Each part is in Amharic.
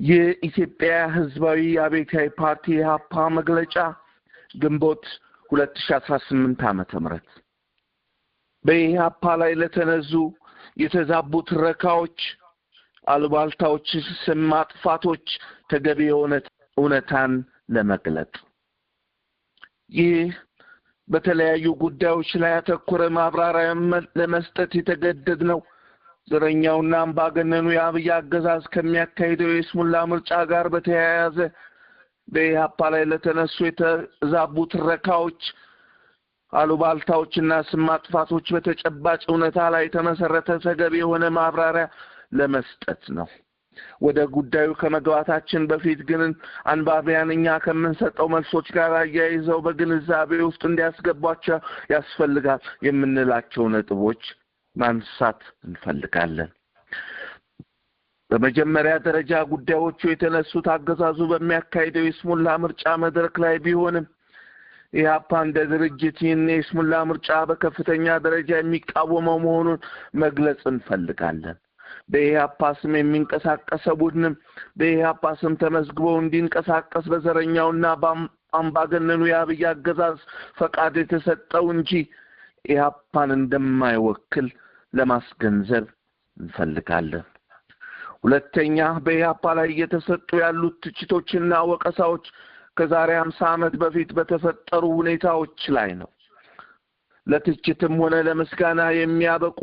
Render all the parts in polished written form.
የኢትዮጵያ ህዝባዊ አብዮታዊ ፓርቲ ኢህአፓ መግለጫ ግንቦት 2018 ዓመተ ምህረት በኢህአፓ ላይ ለተነዙ የተዛቡ ትረካዎች አሉባልታዎች ስም ማጥፋቶች ተገቢ እውነታን ለመግለጥ ይህ በተለያዩ ጉዳዮች ላይ ያተኮረ ማብራሪያ ለመስጠት የተገደድነው ዘረኛውና አምባገነኑ የአብይ አገዛዝ ከሚያካሂደው የስሙላ ምርጫ ጋር በተያያዘ በኢህአፓ ላይ ለተነሱ የተዛቡ ትረካዎች አሉባልታዎችና ስም ማጥፋቶች በተጨባጭ እውነታ ላይ ተመሰረተ ተገቢ የሆነ ማብራሪያ ለመስጠት ነው። ወደ ጉዳዩ ከመግባታችን በፊት ግን አንባቢያንኛ ከምንሰጠው መልሶች ጋር አያይዘው በግንዛቤ ውስጥ እንዲያስገቧቸው ያስፈልጋል የምንላቸው ነጥቦች ማንሳት እንፈልጋለን። በመጀመሪያ ደረጃ ጉዳዮቹ የተነሱት አገዛዙ በሚያካሂደው የስሙላ ምርጫ መድረክ ላይ ቢሆንም ኢህአፓ እንደ ድርጅት ይህን የስሙላ ምርጫ በከፍተኛ ደረጃ የሚቃወመው መሆኑን መግለጽ እንፈልጋለን። በኢህአፓ ስም የሚንቀሳቀሰው ቡድንም በኢህአፓ ስም ተመዝግቦ እንዲንቀሳቀስ በዘረኛውና በአምባገነኑ የአብይ አገዛዝ ፈቃድ የተሰጠው እንጂ ኢህአፓን እንደማይወክል ለማስገንዘብ እንፈልጋለን። ሁለተኛ በኢህአፓ ላይ እየተሰጡ ያሉት ትችቶችና ወቀሳዎች ከዛሬ 50 ዓመት በፊት በተፈጠሩ ሁኔታዎች ላይ ነው። ለትችትም ሆነ ለምስጋና የሚያበቁ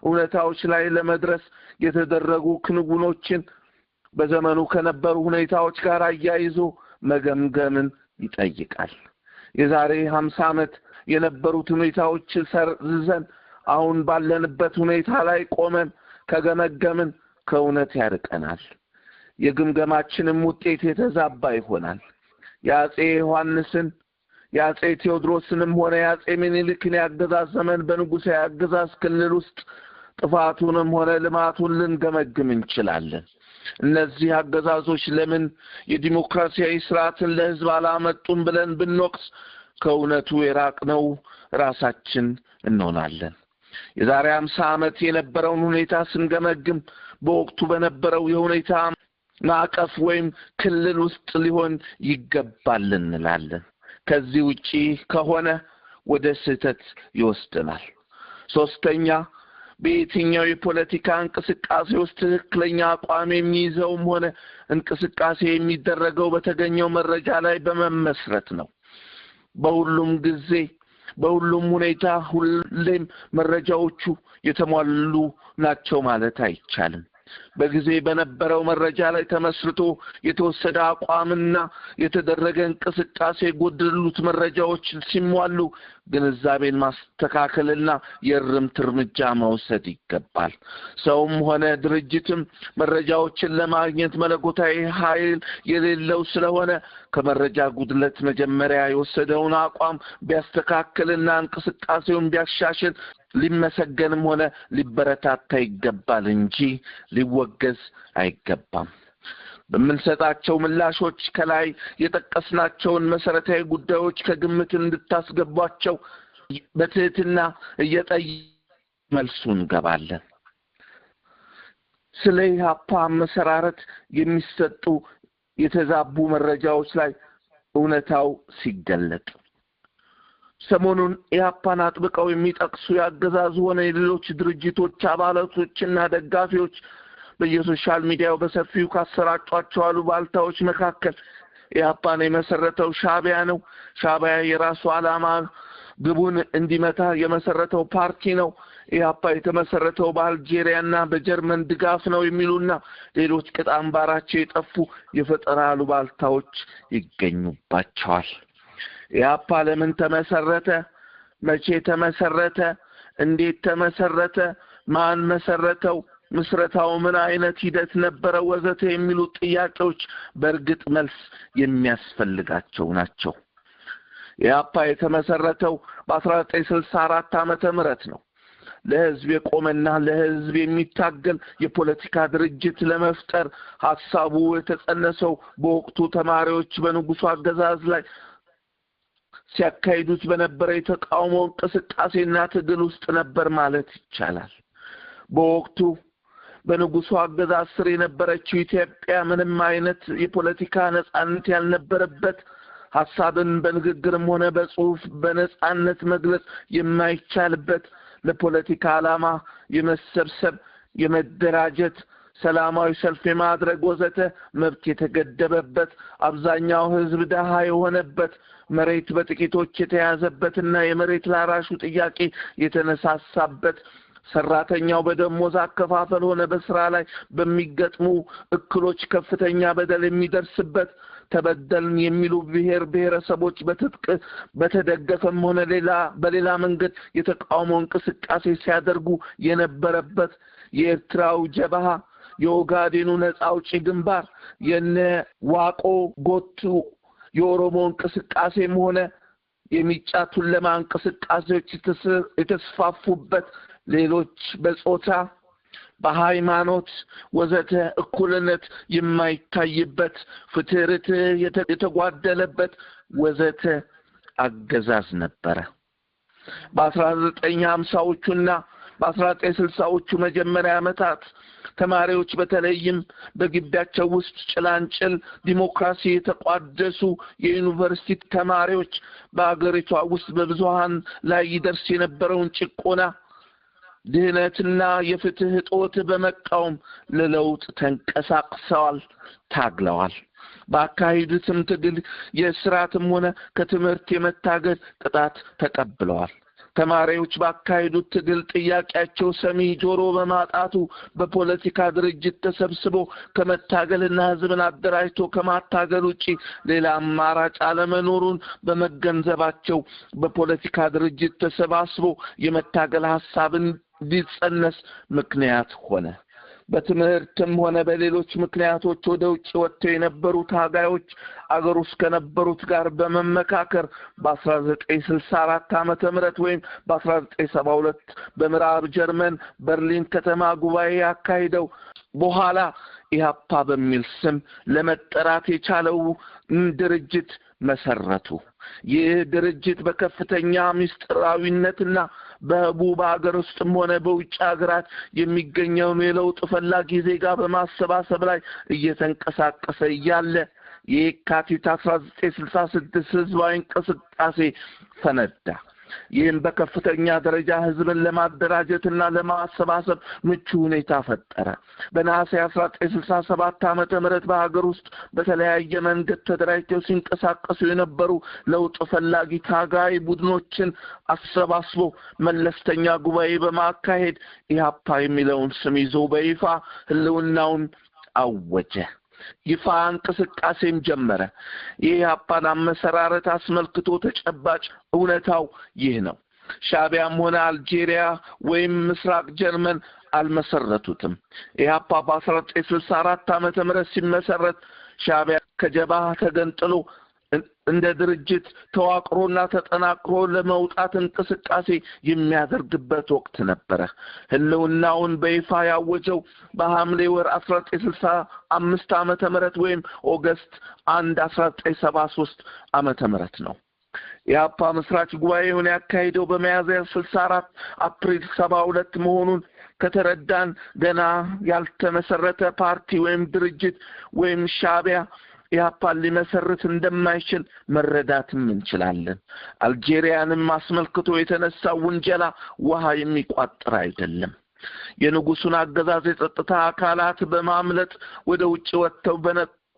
ሁኔታዎች ላይ ለመድረስ የተደረጉ ክንውኖችን በዘመኑ ከነበሩ ሁኔታዎች ጋር አያይዞ መገምገምን ይጠይቃል። የዛሬ 50 ዓመት የነበሩት ሁኔታዎች ሰርዘን አሁን ባለንበት ሁኔታ ላይ ቆመን ከገመገምን ከእውነት ያርቀናል። የግምገማችንም ውጤት የተዛባ ይሆናል። የአጼ ዮሐንስን የአጼ ቴዎድሮስንም ሆነ የአጼ ምኒልክን ያገዛዝ ዘመን በንጉሥ ያገዛዝ ክልል ውስጥ ጥፋቱንም ሆነ ልማቱን ልንገመግም እንችላለን። እነዚህ አገዛዞች ለምን የዲሞክራሲያዊ ስርዓትን ለህዝብ አላመጡም ብለን ብንወቅስ ከእውነቱ የራቅነው ራሳችን እንሆናለን። የዛሬ 50 ዓመት የነበረውን ሁኔታ ስንገመግም በወቅቱ በነበረው የሁኔታ ማዕቀፍ ወይም ክልል ውስጥ ሊሆን ይገባል እንላለን። ከዚህ ውጪ ከሆነ ወደ ስህተት ይወስደናል። ሶስተኛ በየትኛው የፖለቲካ እንቅስቃሴ ውስጥ ትክክለኛ አቋም የሚይዘውም ሆነ እንቅስቃሴ የሚደረገው በተገኘው መረጃ ላይ በመመስረት ነው። በሁሉም ጊዜ በሁሉም ሁኔታ ሁሌም መረጃዎቹ የተሟሉ ናቸው ማለት አይቻልም። በጊዜ በነበረው መረጃ ላይ ተመስርቶ የተወሰደ አቋምና የተደረገ እንቅስቃሴ ጎደሉት መረጃዎች ሲሟሉ ግንዛቤን ማስተካከልና የእርምት እርምጃ መውሰድ ይገባል። ሰውም ሆነ ድርጅትም መረጃዎችን ለማግኘት መለኮታዊ ኃይል የሌለው ስለሆነ ከመረጃ ጉድለት መጀመሪያ የወሰደውን አቋም ቢያስተካክልና እንቅስቃሴውን ቢያሻሽል ሊመሰገንም ሆነ ሊበረታታ ይገባል እንጂ ሊወገዝ አይገባም። በምንሰጣቸው ምላሾች ከላይ የጠቀስናቸውን መሰረታዊ ጉዳዮች ከግምት እንድታስገቧቸው በትህትና መልሱን ገባለን። ስለ ኢህአፓ መሰራረት የሚሰጡ የተዛቡ መረጃዎች ላይ እውነታው ሲገለጥ ሰሞኑን ኢህአፓን አጥብቀው የሚጠቅሱ ያገዛዙ ሆነ የሌሎች ድርጅቶች አባላቶችና ደጋፊዎች በየሶሻል ሚዲያው በሰፊው ካሰራጯቸው አሉባልታዎች መካከል ኢህአፓን የመሰረተው ሻዕቢያ ነው፣ ሻዕቢያ የራሱ ዓላማ ግቡን እንዲመታ የመሰረተው ፓርቲ ነው፣ ኢህአፓ የተመሰረተው በአልጄሪያና በጀርመን ድጋፍ ነው የሚሉና ሌሎች ቅጣምባራቸው የጠፉ የፈጠራ አሉባልታዎች ይገኙባቸዋል። ኢህአፓ ለምን ተመሰረተ? መቼ ተመሰረተ? እንዴት ተመሰረተ? ማን መሰረተው? ምስረታው ምን አይነት ሂደት ነበረ ወዘተ የሚሉ ጥያቄዎች በእርግጥ መልስ የሚያስፈልጋቸው ናቸው። ኢህአፓ የተመሰረተው በ1964 ዓመተ ምህረት ነው። ለህዝብ የቆመና ለህዝብ የሚታገል የፖለቲካ ድርጅት ለመፍጠር ሐሳቡ የተጸነሰው በወቅቱ ተማሪዎች በንጉሱ አገዛዝ ላይ ሲያካሂዱት በነበረ የተቃውሞ እንቅስቃሴና ትግል ውስጥ ነበር ማለት ይቻላል። በወቅቱ በንጉሱ አገዛዝ ስር የነበረችው ኢትዮጵያ ምንም አይነት የፖለቲካ ነጻነት ያልነበረበት፣ ሐሳብን በንግግርም ሆነ በጽሑፍ በነጻነት መግለጽ የማይቻልበት፣ ለፖለቲካ ዓላማ የመሰብሰብ፣ የመደራጀት፣ ሰላማዊ ሰልፍ የማድረግ ወዘተ መብት የተገደበበት፣ አብዛኛው ህዝብ ደሃ የሆነበት፣ መሬት በጥቂቶች የተያዘበትና የመሬት ላራሹ ጥያቄ የተነሳሳበት፣ ሰራተኛው በደሞዝ አከፋፈል ሆነ በስራ ላይ በሚገጥሙ እክሎች ከፍተኛ በደል የሚደርስበት፣ ተበደልን የሚሉ ብሔር ብሔረሰቦች በትጥቅ በተደገፈም ሆነ በሌላ መንገድ የተቃውሞ እንቅስቃሴ ሲያደርጉ የነበረበት፣ የኤርትራው ጀብሃ፣ የኦጋዴኑ ነጻ አውጪ ግንባር፣ የነ ዋቆ ጎቱ የኦሮሞ እንቅስቃሴም ሆነ የሚጫቱን ለማ እንቅስቃሴዎች የተስፋፉበት፣ ሌሎች በጾታ በሃይማኖት ወዘተ እኩልነት የማይታይበት፣ ፍትህርት የተጓደለበት ወዘተ አገዛዝ ነበረ። በ1950ዎቹና በ1960ዎቹ መጀመሪያ ዓመታት ተማሪዎች በተለይም በግቢያቸው ውስጥ ጭላንጭል ዲሞክራሲ የተቋደሱ የዩኒቨርሲቲ ተማሪዎች በአገሪቷ ውስጥ በብዙሃን ላይ ይደርስ የነበረውን ጭቆና፣ ድህነትና የፍትህ እጦት በመቃወም ለለውጥ ተንቀሳቅሰዋል፣ ታግለዋል። ባካሄዱትም ትግል የእስራትም ሆነ ከትምህርት የመታገድ ቅጣት ተቀብለዋል። ተማሪዎች ባካሄዱት ትግል ጥያቄያቸው ሰሚ ጆሮ በማጣቱ በፖለቲካ ድርጅት ተሰብስቦ ከመታገልና ህዝብን አደራጅቶ ከማታገል ውጪ ሌላ አማራጭ አለመኖሩን በመገንዘባቸው በፖለቲካ ድርጅት ተሰባስቦ የመታገል ሐሳብን እንዲጸነስ ምክንያት ሆነ። በትምህርትም ሆነ በሌሎች ምክንያቶች ወደ ውጭ ወጥተው የነበሩ ታጋዮች አገር ውስጥ ከነበሩት ጋር በመመካከር በ1964 ዓመተ ምህረት ወይም በ1972 በምዕራብ ጀርመን በርሊን ከተማ ጉባኤ ያካሂደው በኋላ ኢህአፓ በሚል ስም ለመጠራት የቻለው ድርጅት መሰረቱ። ይህ ድርጅት በከፍተኛ ምስጢራዊነትና በህቡ በአገር ውስጥም ሆነ በውጭ ሀገራት የሚገኘውን የለውጥ ፈላጊ ዜጋ በማሰባሰብ ላይ እየተንቀሳቀሰ እያለ የካቲት 1966 ህዝባዊ እንቅስቃሴ ፈነዳ። ይህም በከፍተኛ ደረጃ ህዝብን ለማደራጀትና ለማሰባሰብ ምቹ ሁኔታ ፈጠረ። በነሐሴ 1967 ዓመተ ምህረት በሀገር ውስጥ በተለያየ መንገድ ተደራጅተው ሲንቀሳቀሱ የነበሩ ለውጥ ፈላጊ ታጋይ ቡድኖችን አሰባስቦ መለስተኛ ጉባኤ በማካሄድ ኢህአፓ የሚለውን ስም ይዞ በይፋ ህልውናውን አወጀ። ይፋ እንቅስቃሴም ጀመረ። የኢህአፓን አመሰራረት አስመልክቶ ተጨባጭ እውነታው ይህ ነው። ሻዕቢያም ሆነ አልጄሪያ ወይም ምስራቅ ጀርመን አልመሰረቱትም። ኢህአፓ በ1964 ዓመተ ምህረት ሲመሰረት ሻዕቢያ ከጀብሃ ተገንጥሎ እንደ ድርጅት ተዋቅሮና ተጠናክሮ ለመውጣት እንቅስቃሴ የሚያደርግበት ወቅት ነበረ። ህልውናውን በይፋ ያወጀው በሐምሌ ወር 1965 ዓመተ ምህረት ወይም ኦገስት 1 1973 ዓመተ ምህረት ነው። ኢህአፓ መስራች ጉባኤውን ያካሄደው በሚያዝያ 64 አፕሪል 72 መሆኑን ከተረዳን ገና ያልተመሰረተ ፓርቲ ወይም ድርጅት ወይም ሻዕቢያ ኢህአፓን ሊመሰርት እንደማይችል መረዳትም እንችላለን። አልጄሪያንም አስመልክቶ የተነሳው ውንጀላ ውሃ የሚቋጥር አይደለም። የንጉሱን አገዛዝ የጸጥታ አካላት በማምለጥ ወደ ውጭ ወጥተው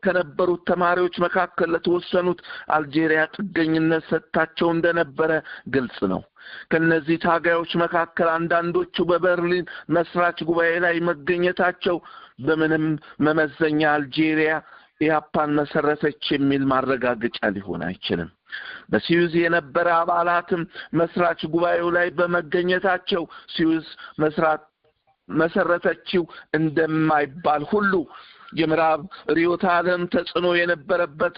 ከነበሩት ተማሪዎች መካከል ለተወሰኑት አልጄሪያ ጥገኝነት ሰጥታቸው እንደነበረ ግልጽ ነው። ከነዚህ ታጋዮች መካከል አንዳንዶቹ በበርሊን መስራች ጉባኤ ላይ መገኘታቸው በምንም መመዘኛ አልጄሪያ ኢህአፓን መሰረተች የሚል ማረጋገጫ ሊሆን አይችልም። በስዊዝ የነበረ አባላትም መስራች ጉባኤው ላይ በመገኘታቸው ስዊዝ መሰረተችው እንደማይባል ሁሉ የምዕራብ ርዕዮተ ዓለም ተጽዕኖ የነበረበት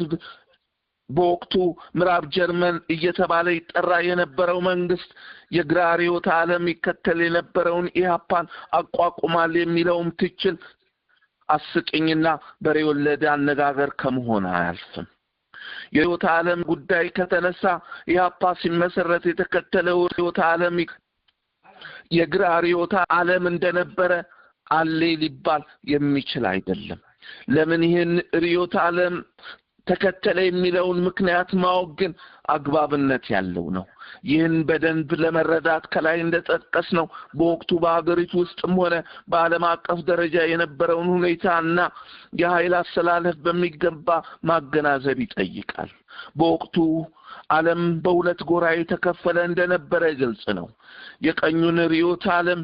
በወቅቱ ምዕራብ ጀርመን እየተባለ ይጠራ የነበረው መንግስት የግራ ርዕዮተ ዓለም ይከተል የነበረውን ኢህአፓን አቋቁሟል የሚለውም ትችል አስቂኝና በሬ ወለደ አነጋገር ከመሆን አያልፍም። የርዕዮተ ዓለም ጉዳይ ከተነሳ ኢህአፓ ሲመሰረት የተከተለው ርዕዮተ ዓለም የግራ ርዕዮተ ዓለም እንደነበረ አለ ሊባል የሚችል አይደለም። ለምን ይህን ርዕዮተ ዓለም ተከተለ የሚለውን ምክንያት ማወቅ ግን አግባብነት ያለው ነው። ይህን በደንብ ለመረዳት ከላይ እንደተጠቀስነው በወቅቱ በአገሪቱ ውስጥም ሆነ በዓለም አቀፍ ደረጃ የነበረውን ሁኔታና የኃይል አሰላለፍ በሚገባ ማገናዘብ ይጠይቃል። በወቅቱ ዓለም በሁለት ጎራ የተከፈለ እንደነበረ ግልጽ ነው። የቀኙን ርዕዮተ ዓለም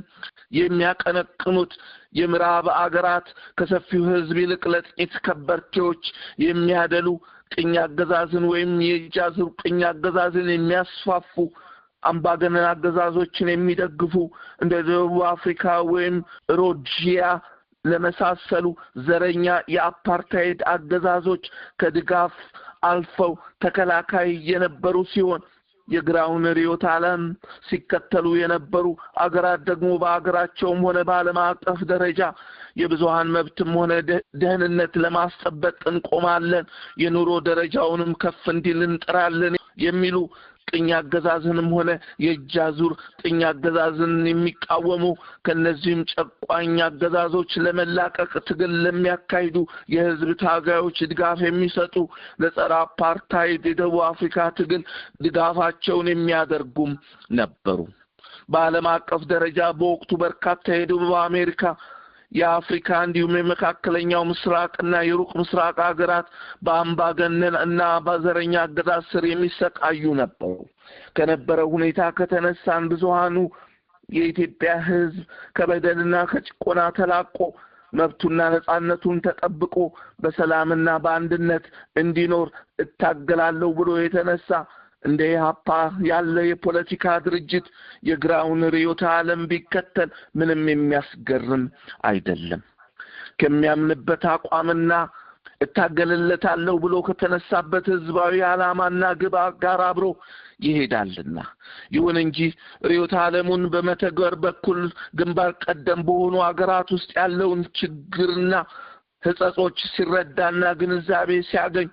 የሚያቀነቅኑት የምዕራብ አገራት ከሰፊው ህዝብ ይልቅ ለጥቂት ከበርቴዎች የሚያደሉ ቅኝ አገዛዝን ወይም የጃዙር ቅኝ አገዛዝን የሚያስፋፉ አምባገነን አገዛዞችን የሚደግፉ እንደ ደቡብ አፍሪካ ወይም ሮጂያ ለመሳሰሉ ዘረኛ የአፓርታይድ አገዛዞች ከድጋፍ አልፈው ተከላካይ የነበሩ ሲሆን የግራውን ርዕዮተ ዓለም ሲከተሉ የነበሩ አገራት ደግሞ በአገራቸውም ሆነ በዓለም አቀፍ ደረጃ የብዙሃን መብትም ሆነ ደህንነት ለማስጠበቅ እንቆማለን፣ የኑሮ ደረጃውንም ከፍ እንዲል እንጥራለን የሚሉ ቅኝ አገዛዝንም ሆነ የጃዙር ቅኝ አገዛዝን የሚቃወሙ ከነዚህም ጨቋኝ አገዛዞች ለመላቀቅ ትግል ለሚያካሂዱ የህዝብ ታጋዮች ድጋፍ የሚሰጡ ለጸረ አፓርታይድ የደቡብ አፍሪካ ትግል ድጋፋቸውን የሚያደርጉም ነበሩ። በዓለም አቀፍ ደረጃ በወቅቱ በርካታ የደቡብ አሜሪካ የአፍሪካ እንዲሁም የመካከለኛው ምስራቅና የሩቅ ምስራቅ ሀገራት በአምባገነን እና በዘረኛ አገዛዝ ስር የሚሰቃዩ ነበሩ። ከነበረው ሁኔታ ከተነሳን ብዙሃኑ የኢትዮጵያ ህዝብ ከበደልና ከጭቆና ተላቆ መብቱና ነጻነቱን ተጠብቆ በሰላምና በአንድነት እንዲኖር እታገላለሁ ብሎ የተነሳ እንደ ኢህአፓ ያለ የፖለቲካ ድርጅት የግራውን ርዕዮተ ዓለም ቢከተል ምንም የሚያስገርም አይደለም። ከሚያምንበት አቋምና እታገልለታለሁ ብሎ ከተነሳበት ህዝባዊ ዓላማና ግብ ጋር አብሮ ይሄዳልና። ይሁን እንጂ ርዕዮተ ዓለሙን በመተግበር በኩል ግንባር ቀደም በሆኑ አገራት ውስጥ ያለውን ችግርና ህጸጾች ሲረዳና ግንዛቤ ሲያገኝ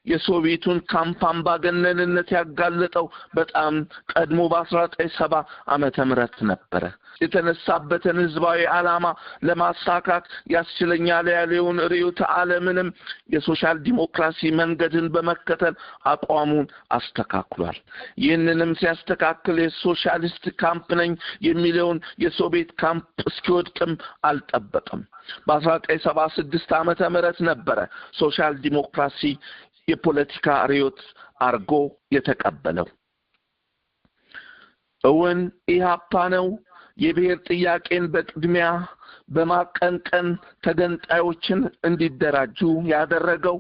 የሶቪየቱን ካምፕ አምባገነንነት ያጋለጠው በጣም ቀድሞ በ1970 ዓመተ ምህረት ነበር። የተነሳበትን ህዝባዊ ዓላማ ለማሳካት ያስችለኛል ያለውን ርዕዮተ ዓለምንም የሶሻል ዲሞክራሲ መንገድን በመከተል አቋሙን አስተካክሏል። ይህንንም ሲያስተካክል የሶሻሊስት ካምፕ ነኝ የሚለውን የሶቪየት ካምፕ እስኪወድቅም አልጠበቀም። በ1976 ዓመተ ምህረት ነበር ሶሻል ዲሞክራሲ የፖለቲካ ርዕዮት አርጎ የተቀበለው። እውን ኢህአፓ ነው የብሔር ጥያቄን በቅድሚያ በማቀንቀን ተገንጣዮችን እንዲደራጁ ያደረገው።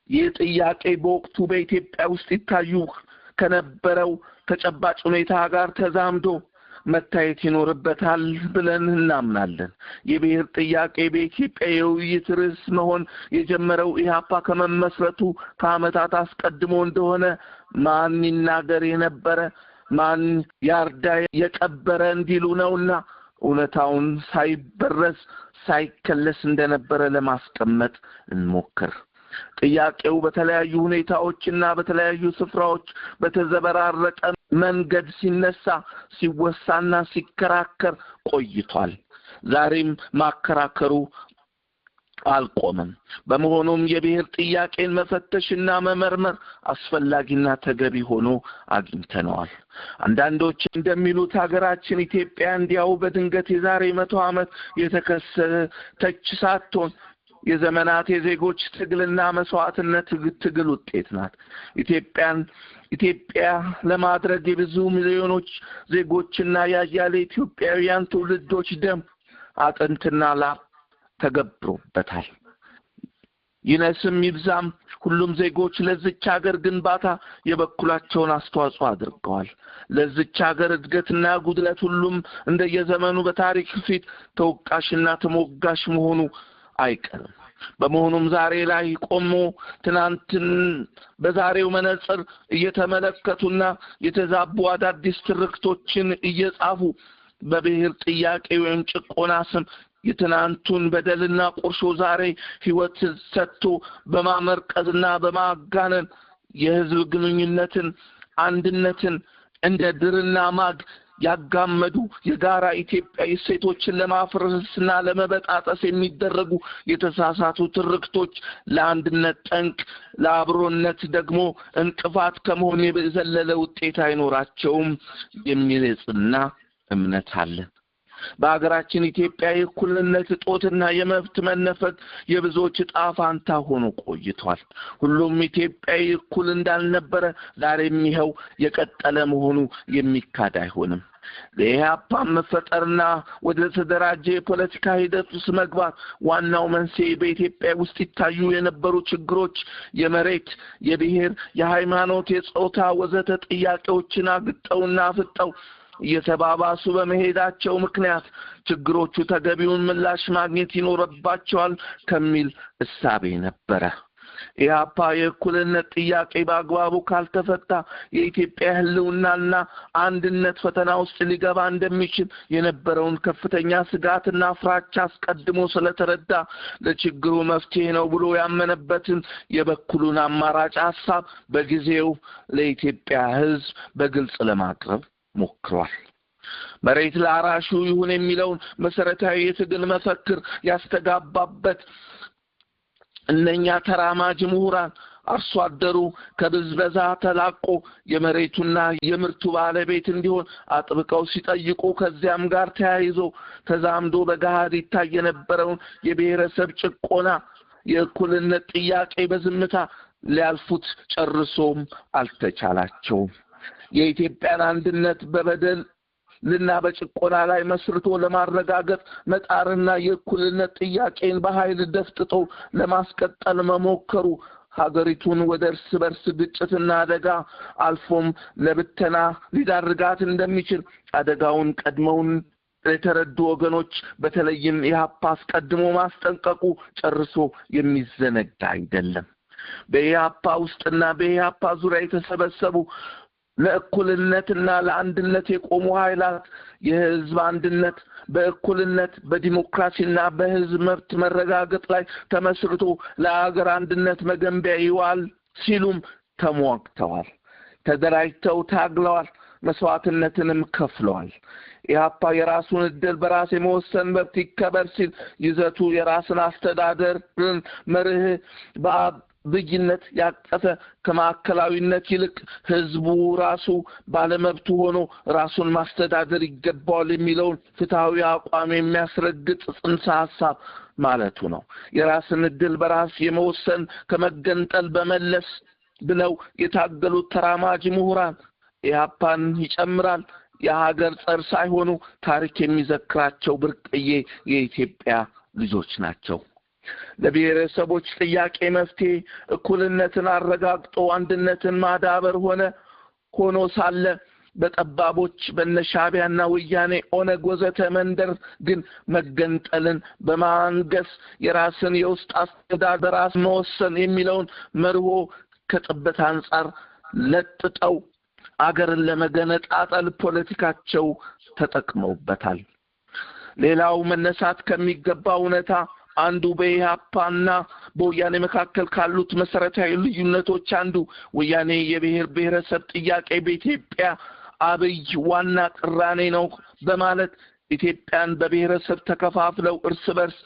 ይህ ጥያቄ በወቅቱ በኢትዮጵያ ውስጥ ይታዩ ከነበረው ተጨባጭ ሁኔታ ጋር ተዛምዶ መታየት ይኖርበታል ብለን እናምናለን። የብሔር ጥያቄ በኢትዮጵያ የውይይት ርዕስ መሆን የጀመረው ኢህአፓ ከመመስረቱ ከዓመታት አስቀድሞ እንደሆነ ማን ይናገር የነበረ ማን ያርዳ የቀበረ እንዲሉ ነውና እውነታውን ሳይበረስ ሳይከለስ እንደነበረ ለማስቀመጥ እንሞክር። ጥያቄው በተለያዩ ሁኔታዎችና በተለያዩ ስፍራዎች በተዘበራረቀ መንገድ ሲነሳ ሲወሳና ሲከራከር ቆይቷል። ዛሬም ማከራከሩ አልቆመም። በመሆኑም የብሔር ጥያቄን መፈተሽና መመርመር አስፈላጊና ተገቢ ሆኖ አግኝተነዋል። አንዳንዶች እንደሚሉት ሀገራችን ኢትዮጵያ እንዲያው በድንገት የዛሬ 100 ዓመት የተከሰተች ሳትሆን የዘመናት የዜጎች ትግልና መስዋዕትነት ትግል ውጤት ናት። ኢትዮጵያ ለማድረግ የብዙ ሚሊዮኖች ዜጎችና ያያሌ ኢትዮጵያውያን ትውልዶች ደም አጥንትና ላብ ተገብሮበታል። ይነስም ይብዛም ሁሉም ዜጎች ለዚች ሀገር ግንባታ የበኩላቸውን አስተዋጽኦ አድርገዋል። ለዚች ሀገር እድገትና ጉድለት ሁሉም እንደየዘመኑ በታሪክ ፊት ተወቃሽና ተሞጋሽ መሆኑ አይቀርም። በመሆኑም ዛሬ ላይ ቆሞ ትናንትን በዛሬው መነጽር እየተመለከቱና የተዛቡ አዳዲስ ትርክቶችን እየጻፉ በብሔር ጥያቄ ወይም ጭቆና ስም የትናንቱን በደልና ቁርሾ ዛሬ ህይወት ሰጥቶ በማመርቀዝና በማጋነን የህዝብ ግንኙነትን አንድነትን እንደ ድርና ማግ ያጋመዱ የጋራ ኢትዮጵያዊ ሴቶችን ለማፍረስና ለመበጣጠስ የሚደረጉ የተሳሳቱ ትርክቶች ለአንድነት ጠንቅ ለአብሮነት ደግሞ እንቅፋት ከመሆን የዘለለ ውጤት አይኖራቸውም የሚል የጽና እምነት አለ። በአገራችን ኢትዮጵያ የእኩልነት እጦትና የመብት መነፈግ የብዙዎች ጣፋንታ ሆኖ ቆይቷል። ሁሉም ኢትዮጵያዊ እኩል እንዳልነበረ ዛሬም ይኸው የቀጠለ መሆኑ የሚካድ አይሆንም። ለኢህአፓ መፈጠርና ወደ ተደራጀ የፖለቲካ ሂደት ውስጥ መግባት ዋናው መንስኤ በኢትዮጵያ ውስጥ ይታዩ የነበሩ ችግሮች የመሬት፣ የብሔር፣ የሃይማኖት፣ የጾታ ወዘተ ጥያቄዎችን አግጠውና አፍጠው እየተባባሱ በመሄዳቸው ምክንያት ችግሮቹ ተገቢውን ምላሽ ማግኘት ይኖርባቸዋል ከሚል እሳቤ ነበረ። ኢህአፓ የእኩልነት ጥያቄ በአግባቡ ካልተፈታ የኢትዮጵያ ህልውናና አንድነት ፈተና ውስጥ ሊገባ እንደሚችል የነበረውን ከፍተኛ ስጋትና ፍራቻ አስቀድሞ ስለተረዳ ለችግሩ መፍትሄ ነው ብሎ ያመነበትን የበኩሉን አማራጭ ሐሳብ በጊዜው ለኢትዮጵያ ህዝብ በግልጽ ለማቅረብ ሞክሯል። መሬት ለአራሹ ይሁን የሚለውን መሰረታዊ የትግል መፈክር ያስተጋባበት እነኛ ተራማጅ ምሁራን አርሶ አደሩ ከብዝበዛ ተላቆ የመሬቱና የምርቱ ባለቤት እንዲሆን አጥብቀው ሲጠይቁ ከዚያም ጋር ተያይዞ ተዛምዶ በጋድ ይታይ የነበረውን የብሔረሰብ ጭቆና የእኩልነት ጥያቄ በዝምታ ሊያልፉት ጨርሶም አልተቻላቸውም። የኢትዮጵያን አንድነት በበደል ልና በጭቆና ላይ መስርቶ ለማረጋገጥ መጣርና የእኩልነት ጥያቄን በኃይል ደፍጥጦ ለማስቀጠል መሞከሩ ሀገሪቱን ወደ እርስ በርስ ግጭትና አደጋ አልፎም ለብተና ሊዳርጋት እንደሚችል አደጋውን ቀድመውን የተረዱ ወገኖች በተለይም ኢህአፓ አስቀድሞ ማስጠንቀቁ ጨርሶ የሚዘነጋ አይደለም። በኢህአፓ ውስጥና በኢህአፓ ዙሪያ የተሰበሰቡ ለእኩልነትና ለአንድነት የቆሙ ኃይላት የህዝብ አንድነት በእኩልነት በዲሞክራሲና በህዝብ መብት መረጋገጥ ላይ ተመስርቶ ለሀገር አንድነት መገንቢያ ይዋል ሲሉም ተሟግተዋል። ተደራጅተው ታግለዋል፣ መስዋዕትነትንም ከፍለዋል። ኢህአፓ የራሱን እድል በራስ የመወሰን መብት ይከበር ሲል ይዘቱ የራስን አስተዳደር መርህ በብይነት ያቀፈ ከማዕከላዊነት ይልቅ ህዝቡ ራሱ ባለመብቱ ሆኖ ራሱን ማስተዳደር ይገባዋል የሚለውን ፍትሃዊ አቋም የሚያስረግጥ ጽንሰ ሐሳብ ማለቱ ነው። የራስን እድል በራስ የመወሰን ከመገንጠል በመለስ ብለው የታገሉት ተራማጅ ምሁራን ኢህአፓን ይጨምራል የሀገር ጸር ሳይሆኑ ታሪክ የሚዘክራቸው ብርቅዬ የኢትዮጵያ ልጆች ናቸው። ለብሔረሰቦች ጥያቄ መፍትሄ እኩልነትን አረጋግጦ አንድነትን ማዳበር ሆኖ ሳለ በጠባቦች በነሻቢያና ወያኔ ኦነግ ወዘተ መንደር ግን መገንጠልን በማንገስ የራስን የውስጥ አስተዳደር በራስ መወሰን የሚለውን መርሆ ከጥበት አንጻር ለጥጠው አገርን ለመገነጣጠል ፖለቲካቸው ተጠቅመውበታል። ሌላው መነሳት ከሚገባው እውነታ አንዱ በኢህአፓና በወያኔ መካከል ካሉት መሰረታዊ ልዩነቶች አንዱ ወያኔ የብሔር ብሔረሰብ ጥያቄ በኢትዮጵያ አብይ ዋና ቅራኔ ነው በማለት ኢትዮጵያን በብሔረሰብ ተከፋፍለው እርስ በርስ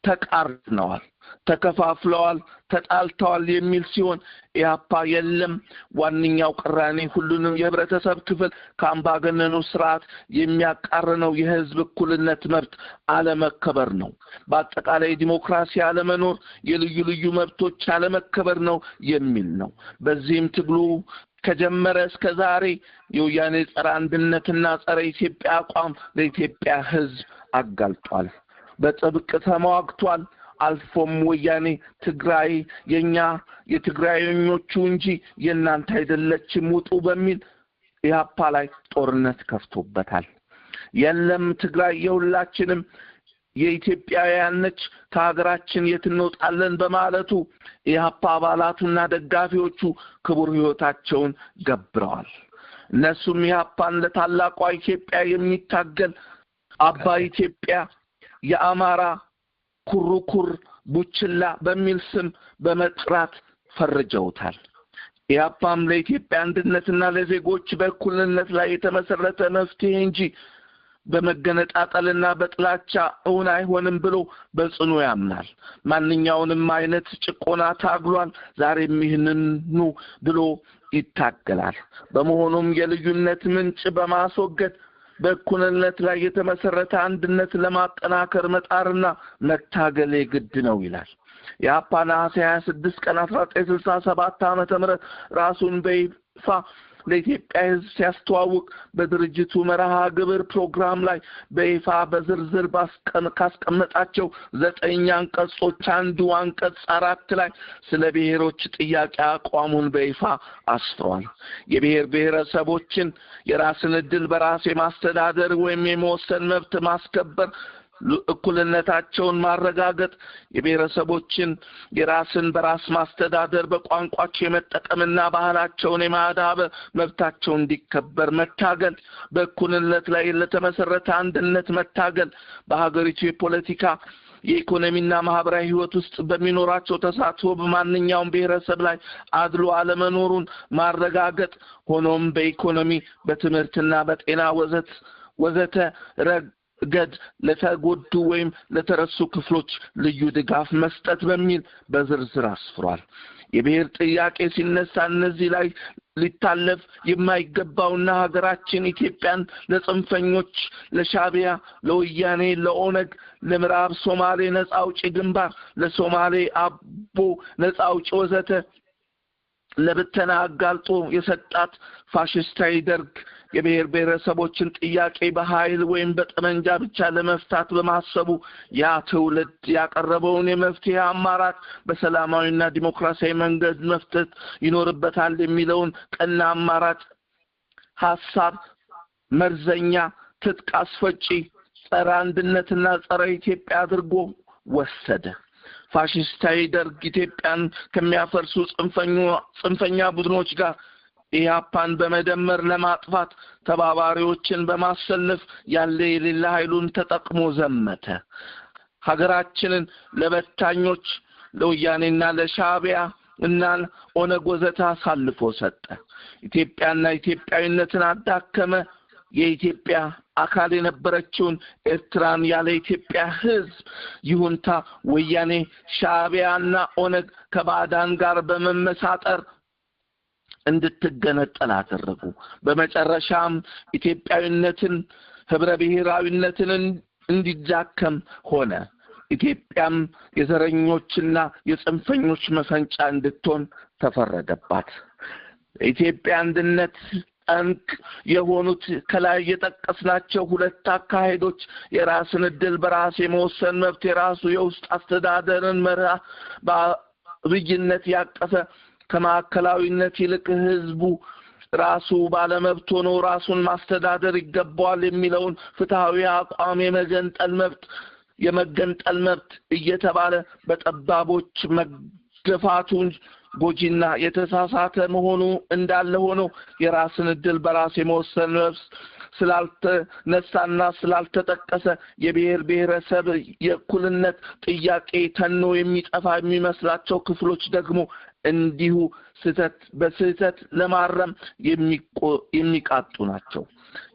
ተቃርነዋል፣ ተከፋፍለዋል፣ ተጣልተዋል የሚል ሲሆን ኢህአፓ የለም ዋንኛው ቅራኔ ሁሉንም የህብረተሰብ ክፍል ከአምባገነኑ ስርዓት የሚያቃርነው የህዝብ እኩልነት መብት አለመከበር ነው። በአጠቃላይ ዲሞክራሲ አለመኖር፣ የልዩ ልዩ መብቶች አለመከበር ነው የሚል ነው። በዚህም ትግሉ ከጀመረ እስከ ዛሬ የወያኔ ጸረ አንድነትና ጸረ ኢትዮጵያ አቋም ለኢትዮጵያ ህዝብ አጋልጧል፣ በጥብቅ ተሟግቷል። አልፎም ወያኔ ትግራይ የኛ የትግራይኞቹ እንጂ የናንተ አይደለችም ውጡ በሚል ኢህአፓ ላይ ጦርነት ከፍቶበታል። የለም ትግራይ የሁላችንም የኢትዮጵያውያን ነች ከሀገራችን የት እንወጣለን በማለቱ ኢህአፓ አባላቱና ደጋፊዎቹ ክቡር ህይወታቸውን ገብረዋል። እነሱም ኢህአፓን ለታላቋ ኢትዮጵያ የሚታገል አባይ ኢትዮጵያ የአማራ ኩርኩር ቡችላ በሚል ስም በመጥራት ፈርጀውታል። ኢህአፓም ለኢትዮጵያ አንድነትና ለዜጎች በእኩልነት ላይ የተመሰረተ መፍትሄ እንጂ በመገነጣጠልና በጥላቻ እውን አይሆንም ብሎ በጽኑ ያምናል። ማንኛውንም አይነት ጭቆና ታግሏል፣ ዛሬም ይህንኑ ብሎ ይታገላል። በመሆኑም የልዩነት ምንጭ በማስወገድ በእኩልነት ላይ የተመሰረተ አንድነት ለማጠናከር መጣርና መታገል ግድ ነው ይላል። ኢህአፓ ነሐሴ 26 ቀን 1967 ዓ.ም ራሱን በይፋ ለኢትዮጵያ ሕዝብ ሲያስተዋውቅ በድርጅቱ መርሃ ግብር ፕሮግራም ላይ በይፋ በዝርዝር ካስቀመጣቸው 9 አንቀጾች አንዱ አንቀጽ 4 ላይ ስለ ብሔሮች ጥያቄ አቋሙን በይፋ አስፍሯል። የብሔር ብሔረሰቦችን የራስን ዕድል በራስ የማስተዳደር ወይም የመወሰን መብት ማስከበር፣ እኩልነታቸውን ማረጋገጥ፣ የብሔረሰቦችን የራስን በራስ ማስተዳደር በቋንቋቸው የመጠቀምና ባህላቸውን የማዳበር መብታቸው እንዲከበር መታገል፣ በእኩልነት ላይ ለተመሰረተ አንድነት መታገል፣ በሀገሪቱ የፖለቲካ የኢኮኖሚና ማህበራዊ ህይወት ውስጥ በሚኖራቸው ተሳትፎ በማንኛውም ብሔረሰብ ላይ አድሎ አለመኖሩን ማረጋገጥ፣ ሆኖም በኢኮኖሚ በትምህርትና በጤና ወዘተ ገድ ለተጎዱ ወይም ለተረሱ ክፍሎች ልዩ ድጋፍ መስጠት በሚል በዝርዝር አስፍሯል። የብሔር ጥያቄ ሲነሳ እነዚህ ላይ ሊታለፍ የማይገባውና ሀገራችን ኢትዮጵያን ለጽንፈኞች ለሻቢያ፣ ለወያኔ፣ ለኦነግ፣ ለምዕራብ ሶማሌ ነጻ አውጪ ግንባር፣ ለሶማሌ አቦ ነጻ አውጪ ወዘተ ለብተና አጋልጦ የሰጣት ፋሽስታዊ ደርግ የብሔር ብሔረሰቦችን ጥያቄ በኃይል ወይም በጠመንጃ ብቻ ለመፍታት በማሰቡ ያ ትውልድ ያቀረበውን የመፍትሄ አማራጭ በሰላማዊና ዲሞክራሲያዊ መንገድ መፍታት ይኖርበታል የሚለውን ቀና አማራጭ ሐሳብ መርዘኛ፣ ትጥቅ አስፈጪ፣ ጸረ አንድነትና ጸረ ኢትዮጵያ አድርጎ ወሰደ። ፋሽስታዊ ደርግ ኢትዮጵያን ከሚያፈርሱ ጽንፈኛ ቡድኖች ጋር ኢህአፓን በመደመር ለማጥፋት ተባባሪዎችን በማሰለፍ ያለ የሌላ ኃይሉን ተጠቅሞ ዘመተ። ሀገራችንን ለበታኞች ለወያኔና ለሻቢያ እና ኦነግ ወዘተ አሳልፎ ሰጠ። ኢትዮጵያና ኢትዮጵያዊነትን አዳከመ። የኢትዮጵያ አካል የነበረችውን ኤርትራን ያለ ኢትዮጵያ ሕዝብ ይሁንታ ወያኔ ሻቢያና ኦነግ ከባዕዳን ጋር በመመሳጠር እንድትገነጠል አደረጉ። በመጨረሻም ኢትዮጵያዊነትን ህብረ ብሔራዊነትን እንዲዳከም ሆነ። ኢትዮጵያም የዘረኞችና የጽንፈኞች መፈንጫ እንድትሆን ተፈረደባት። ኢትዮጵያ አንድነት ጠንቅ የሆኑት ከላይ የጠቀስናቸው ሁለት አካሄዶች የራስን ዕድል በራስ የመወሰን መብት፣ የራሱ የውስጥ አስተዳደርን መርህ በብይነት ያቀፈ ከማዕከላዊነት ይልቅ ህዝቡ ራሱ ባለመብት ሆኖ ራሱን ማስተዳደር ይገባዋል የሚለውን ፍትሃዊ አቋም የመገንጠል መብት እየተባለ በጠባቦች መገፋቱን ጎጂና የተሳሳተ መሆኑ እንዳለ ሆኖ የራስን ዕድል በራስ የመወሰን መብት ስላልተነሳና ስላልተጠቀሰ የብሔር ብሔረሰብ የእኩልነት ጥያቄ ተኖ የሚጠፋ የሚመስላቸው ክፍሎች ደግሞ እንዲሁ በስህተት ለማረም የሚቃጡ ናቸው።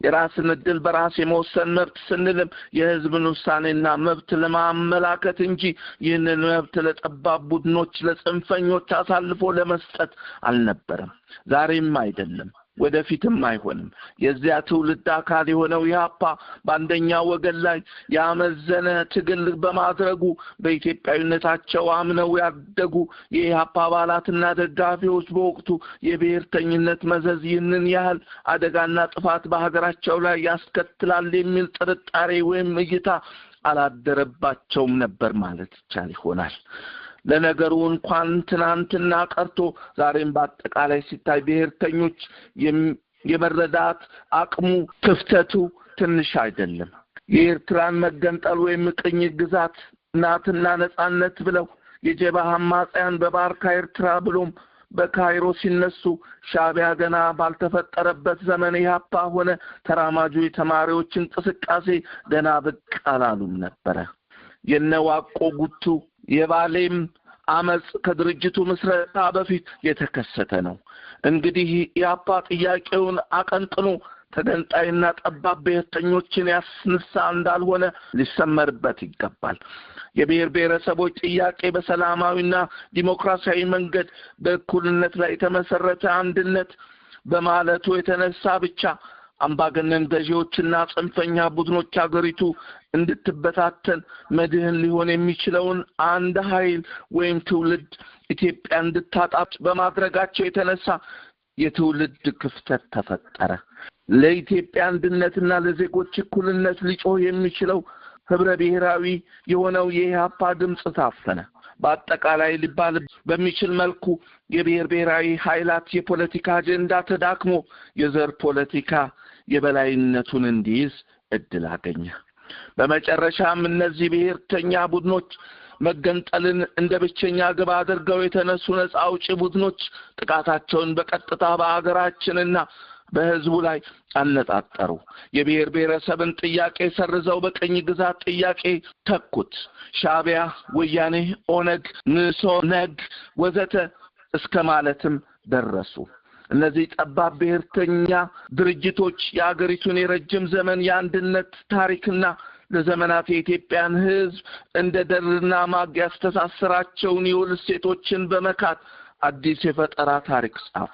የራስን ዕድል በራስ የመወሰን መብት ስንልም የህዝብን ውሳኔና መብት ለማመላከት እንጂ ይህንን መብት ለጠባብ ቡድኖች ለጽንፈኞች አሳልፎ ለመስጠት አልነበረም። ዛሬም አይደለም፣ ወደፊትም አይሆንም። የዚያ ትውልድ አካል የሆነው ኢህአፓ በአንደኛው ወገን ላይ ያመዘነ ትግል በማድረጉ በኢትዮጵያዊነታቸው አምነው ያደጉ የኢህአፓ አባላትና ደጋፊዎች በወቅቱ የብሔርተኝነት መዘዝ ይህንን ያህል አደጋና ጥፋት በሀገራቸው ላይ ያስከትላል የሚል ጥርጣሬ ወይም እይታ አላደረባቸውም ነበር ማለት ይቻል ይሆናል። ለነገሩ እንኳን ትናንትና ቀርቶ ዛሬም በአጠቃላይ ሲታይ ብሔርተኞች የመረዳት አቅሙ ክፍተቱ ትንሽ አይደለም። የኤርትራን መገንጠል ወይም ቅኝ ግዛት ናትና ነጻነት ብለው የጀብሃ አማጽያን በባርካ ኤርትራ ብሎም በካይሮ ሲነሱ ሻዕቢያ ገና ባልተፈጠረበት ዘመን ኢህአፓ ሆነ ተራማጁ የተማሪዎች እንቅስቃሴ ገና ብቅ አላሉም ነበር። የነዋቆ ጉቱ የባሌም አመጽ ከድርጅቱ ምስረታ በፊት የተከሰተ ነው። እንግዲህ ኢህአፓ ጥያቄውን አቀንቅኖ ተገንጣይና ጠባብ ብሔርተኞችን ያስነሳ እንዳልሆነ ሊሰመርበት ይገባል። የብሔር ብሔረሰቦች ጥያቄ በሰላማዊና ዲሞክራሲያዊ መንገድ በእኩልነት ላይ የተመሰረተ አንድነት በማለቱ የተነሳ ብቻ አምባገነን ገዢዎችና ጽንፈኛ ቡድኖች አገሪቱ እንድትበታተን መድህን ሊሆን የሚችለውን አንድ ኃይል ወይም ትውልድ ኢትዮጵያ እንድታጣ በማድረጋቸው የተነሳ የትውልድ ክፍተት ተፈጠረ። ለኢትዮጵያ አንድነትና ለዜጎች እኩልነት ሊጮህ የሚችለው ህብረ ብሔራዊ የሆነው የኢህአፓ ድምጽ ታፈነ። በአጠቃላይ ሊባል በሚችል መልኩ የብሔር ብሔራዊ ኃይላት የፖለቲካ አጀንዳ ተዳክሞ የዘር ፖለቲካ የበላይነቱን እንዲይዝ እድል አገኘ። በመጨረሻም እነዚህ ብሔርተኛ ቡድኖች መገንጠልን እንደ ብቸኛ ግብ አድርገው የተነሱ ነፃ አውጪ ቡድኖች ጥቃታቸውን በቀጥታ በአገራችንና በህዝቡ ላይ አነጣጠሩ። የብሔር ብሔረሰብን ጥያቄ ሰርዘው በቅኝ ግዛት ጥያቄ ተኩት። ሻዕቢያ፣ ወያኔ፣ ኦነግ፣ ንሶነግ ወዘተ እስከ ማለትም ደረሱ። እነዚህ ጠባብ ብሔርተኛ ድርጅቶች የአገሪቱን የረጅም ዘመን የአንድነት ታሪክና ለዘመናት የኢትዮጵያን ህዝብ እንደ ደርና ማግ ያስተሳሰራቸውን የውል እሴቶችን በመካት አዲስ የፈጠራ ታሪክ ጻፉ።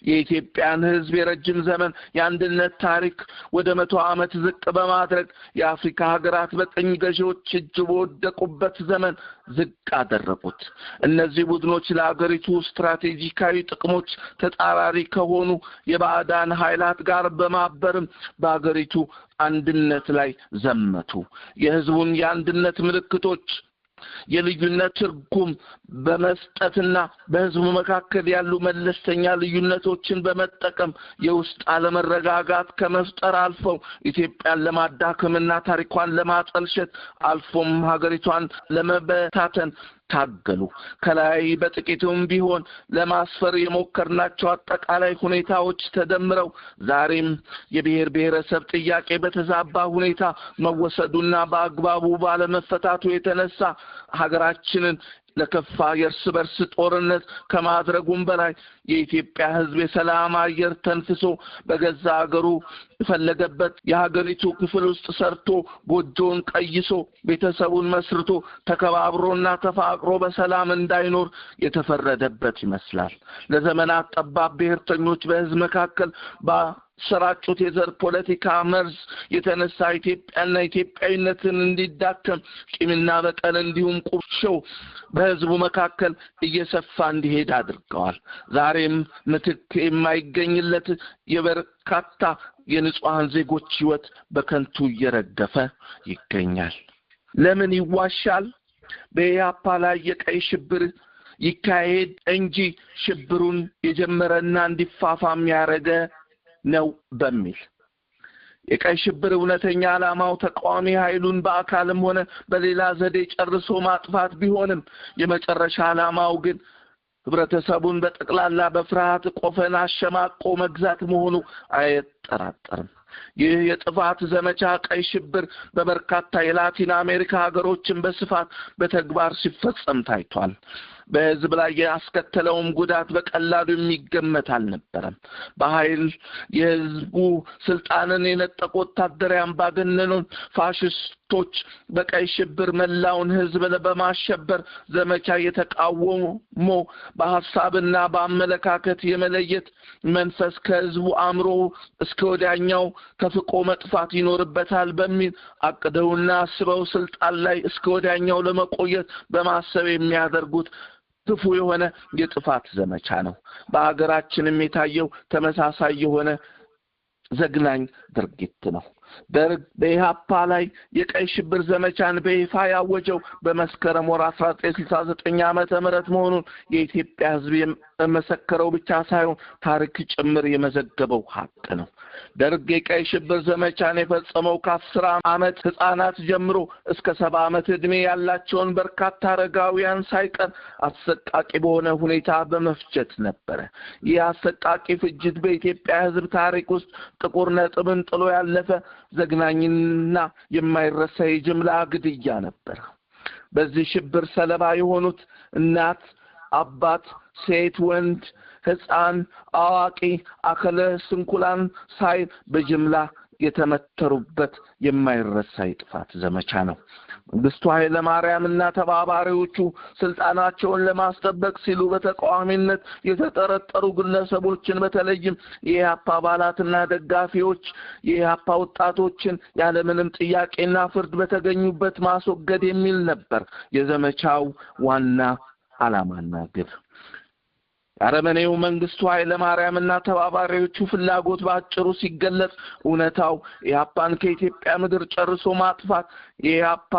የኢትዮጵያን ህዝብ የረጅም ዘመን የአንድነት ታሪክ ወደ 100 ዓመት ዝቅ በማድረግ የአፍሪካ ሀገራት በቅኝ ገዢዎች እጅ በወደቁበት ዘመን ዝቅ አደረጉት። እነዚህ ቡድኖች ለአገሪቱ ስትራቴጂካዊ ጥቅሞች ተጻራሪ ከሆኑ የባዕዳን ኃይላት ጋር በማበርም በአገሪቱ አንድነት ላይ ዘመቱ። የህዝቡን የአንድነት ምልክቶች የልዩነት ትርጉም በመስጠትና በህዝቡ መካከል ያሉ መለስተኛ ልዩነቶችን በመጠቀም የውስጥ አለመረጋጋት ከመፍጠር አልፈው ኢትዮጵያን ለማዳከምና ታሪኳን ለማጠልሸት አልፎም ሀገሪቷን ለመበታተን ታገሉ። ከላይ በጥቂቱም ቢሆን ለማስፈር የሞከርናቸው አጠቃላይ ሁኔታዎች ተደምረው ዛሬም የብሔር ብሔረሰብ ጥያቄ በተዛባ ሁኔታ መወሰዱና በአግባቡ ባለመፈታቱ የተነሳ ሀገራችንን ለከፋ የእርስ በርስ ጦርነት ከማድረጉም በላይ የኢትዮጵያ ህዝብ የሰላም አየር ተንፍሶ በገዛ ሀገሩ የፈለገበት የሀገሪቱ ክፍል ውስጥ ሰርቶ ጎጆውን ቀይሶ ቤተሰቡን መስርቶ ተከባብሮና ተፋቅሮ በሰላም እንዳይኖር የተፈረደበት ይመስላል። ለዘመናት ጠባብ ብሔርተኞች በህዝብ መካከል ሰራጩት የዘር ፖለቲካ መርዝ የተነሳ ኢትዮጵያና ኢትዮጵያዊነትን እንዲዳከም ቂምና በቀል እንዲሁም ቁርሾ በህዝቡ መካከል እየሰፋ እንዲሄድ አድርገዋል። ዛሬም ምትክ የማይገኝለት የበርካታ የንጹሃን ዜጎች ህይወት በከንቱ እየረገፈ ይገኛል። ለምን ይዋሻል? በኢህአፓ ላይ የቀይ ሽብር ይካሄድ እንጂ ሽብሩን የጀመረና እንዲፋፋም ያረገ ነው በሚል የቀይ ሽብር እውነተኛ ዓላማው ተቃዋሚ ኃይሉን በአካልም ሆነ በሌላ ዘዴ ጨርሶ ማጥፋት ቢሆንም የመጨረሻ ዓላማው ግን ህብረተሰቡን በጠቅላላ በፍርሃት ቆፈን አሸማቆ መግዛት መሆኑ አይጠራጠርም። ይህ የጥፋት ዘመቻ ቀይ ሽብር በበርካታ የላቲን አሜሪካ ሀገሮችን በስፋት በተግባር ሲፈጸም ታይቷል። በህዝብ ላይ ያስከተለውም ጉዳት በቀላሉ የሚገመት አልነበረም። በኃይል የህዝቡ ስልጣንን የነጠቁ ወታደራዊ አምባገነኖች ፋሽስቶች በቀይ ሽብር መላውን ህዝብ በማሸበር ዘመቻ የተቃወሙ በሐሳብና በአመለካከት የመለየት መንፈስ ከህዝቡ አእምሮ እስከ ወዲያኛው ተፍቆ መጥፋት ይኖርበታል በሚል አቅደውና አስበው ስልጣን ላይ እስከ ወዲያኛው ለመቆየት በማሰብ የሚያደርጉት ክፉ የሆነ የጥፋት ዘመቻ ነው። በአገራችንም የታየው ተመሳሳይ የሆነ ዘግናኝ ድርጊት ነው። ደርግ በኢህአፓ ላይ የቀይ ሽብር ዘመቻን በይፋ ያወጀው በመስከረም ወር 1969 ዓመተ ምህረት መሆኑን የኢትዮጵያ ሕዝብ የመሰከረው ብቻ ሳይሆን ታሪክ ጭምር የመዘገበው ሀቅ ነው። ደርግ የቀይ ሽብር ዘመቻን የፈጸመው ከ10 ዓመት ህፃናት ጀምሮ እስከ 70 ዓመት ዕድሜ ያላቸውን በርካታ አረጋውያን ሳይቀር አሰቃቂ በሆነ ሁኔታ በመፍጀት ነበር። ይህ አሰቃቂ ፍጅት በኢትዮጵያ ሕዝብ ታሪክ ውስጥ ጥቁር ነጥብን ጥሎ ያለፈ ዘግናኝና የማይረሳ የጅምላ ግድያ ነበር። በዚህ ሽብር ሰለባ የሆኑት እናት፣ አባት፣ ሴት፣ ወንድ፣ ህፃን፣ አዋቂ፣ አካለ ስንኩላን ሳይል በጅምላ የተመተሩበት የማይረሳ የጥፋት ዘመቻ ነው። መንግስቱ ኃይለ ማርያምና ተባባሪዎቹ ስልጣናቸውን ለማስጠበቅ ሲሉ በተቃዋሚነት የተጠረጠሩ ግለሰቦችን በተለይም የኢህአፓ አባላትና ደጋፊዎች የኢህአፓ ወጣቶችን ያለምንም ጥያቄና ፍርድ በተገኙበት ማስወገድ የሚል ነበር የዘመቻው ዋና ዓላማና ግብ። አረመኔው መንግስቱ ኃይለ ማርያምና ተባባሪዎቹ ፍላጎት ባጭሩ ሲገለጽ እውነታው ኢህአፓን ከኢትዮጵያ ምድር ጨርሶ ማጥፋት፣ የኢህአፓ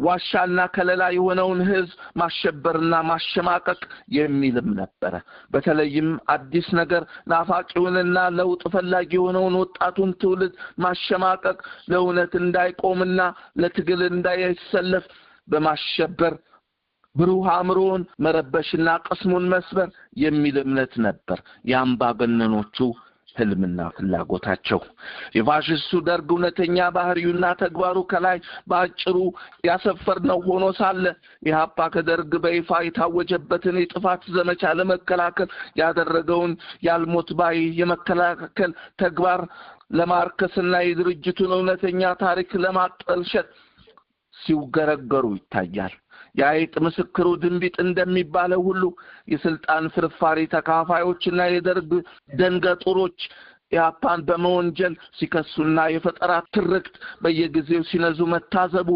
ዋሻና ከለላ የሆነውን ህዝብ ማሸበርና ማሸማቀቅ የሚልም ነበር። በተለይም አዲስ ነገር ናፋቂውንና ለውጥ ፈላጊ የሆነውን ወጣቱን ትውልድ ማሸማቀቅ፣ ለእውነት እንዳይቆምና ለትግል እንዳይሰለፍ በማሸበር ብሩህ አእምሮን መረበሽና ቅስሙን መስበር የሚል እምነት ነበር የአምባገነኖቹ ህልምና ፍላጎታቸው። የፋሽስቱ ደርግ እውነተኛ ባህሪውና ተግባሩ ከላይ ባጭሩ ያሰፈርነው ሆኖ ሳለ ኢህአፓ ከደርግ በይፋ የታወጀበትን የጥፋት ዘመቻ ለመከላከል ያደረገውን ያልሞት ባይ የመከላከል ተግባር ለማርከስና የድርጅቱን እውነተኛ ታሪክ ለማጠልሸት ሲውገረገሩ ይታያል። የአይጥ ምስክሩ ድንቢጥ እንደሚባለው ሁሉ የስልጣን ፍርፋሪ ተካፋዮችና የደርግ ደንገጡሮች ኢህአፓን በመወንጀል ሲከሱና የፈጠራ ትርክት በየጊዜው ሲነዙ መታዘቡ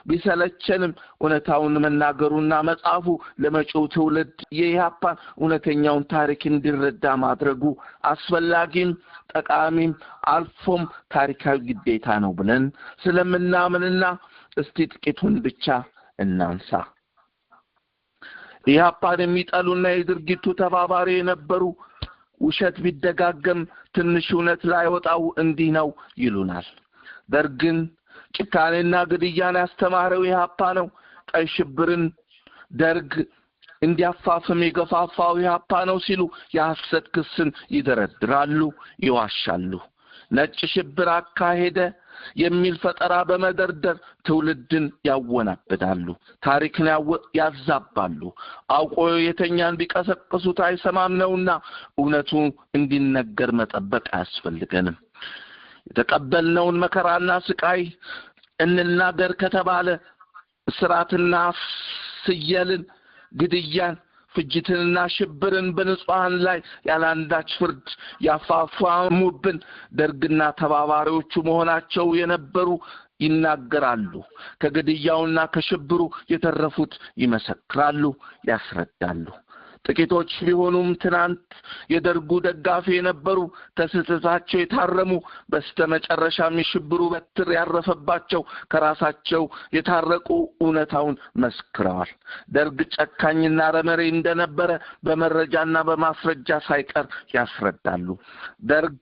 ቢሰለቸንም እውነታውን መናገሩና መጻፉ ለመጪው ትውልድ የኢህአፓን እውነተኛውን ታሪክ እንዲረዳ ማድረጉ አስፈላጊም ጠቃሚም አልፎም ታሪካዊ ግዴታ ነው ብለን ስለምናምንና እስቲ ጥቂቱን ብቻ እናንሳ። ኢህአፓን የሚጠሉና የድርጊቱ ተባባሪ የነበሩ ውሸት ቢደጋገም ትንሽ እውነት ላይወጣው እንዲህ ነው ይሉናል። ደርግን ጭካኔና ግድያን ያስተማረው ኢህአፓ ነው። ቀይ ሽብርን ደርግ እንዲያፋፍም የገፋፋው ኢህአፓ ነው ሲሉ የሐሰት ክስን ይደረድራሉ፣ ይዋሻሉ። ነጭ ሽብር አካሄደ የሚል ፈጠራ በመደርደር ትውልድን ያወናብዳሉ፣ ታሪክን ያዛባሉ። አውቆ የተኛን ቢቀሰቅሱት አይሰማም ነውና እውነቱ እንዲነገር መጠበቅ አያስፈልገንም። የተቀበልነውን መከራና ስቃይ እንናገር ከተባለ እስራትና ስየልን፣ ግድያን፣ ፍጅትንና ሽብርን በንጹሃን ላይ ያላንዳች ፍርድ ያፋፋሙብን ደርግና ተባባሪዎቹ መሆናቸው የነበሩ ይናገራሉ። ከግድያውና ከሽብሩ የተረፉት ይመሰክራሉ፣ ያስረዳሉ። ጥቂቶች ቢሆኑም ትናንት የደርጉ ደጋፊ የነበሩ ተስህተታቸው የታረሙ በስተመጨረሻም የሽብሩ በትር ያረፈባቸው ከራሳቸው የታረቁ እውነታውን መስክረዋል። ደርግ ጨካኝና አረመኔ እንደነበረ በመረጃና በማስረጃ ሳይቀር ያስረዳሉ። ደርግ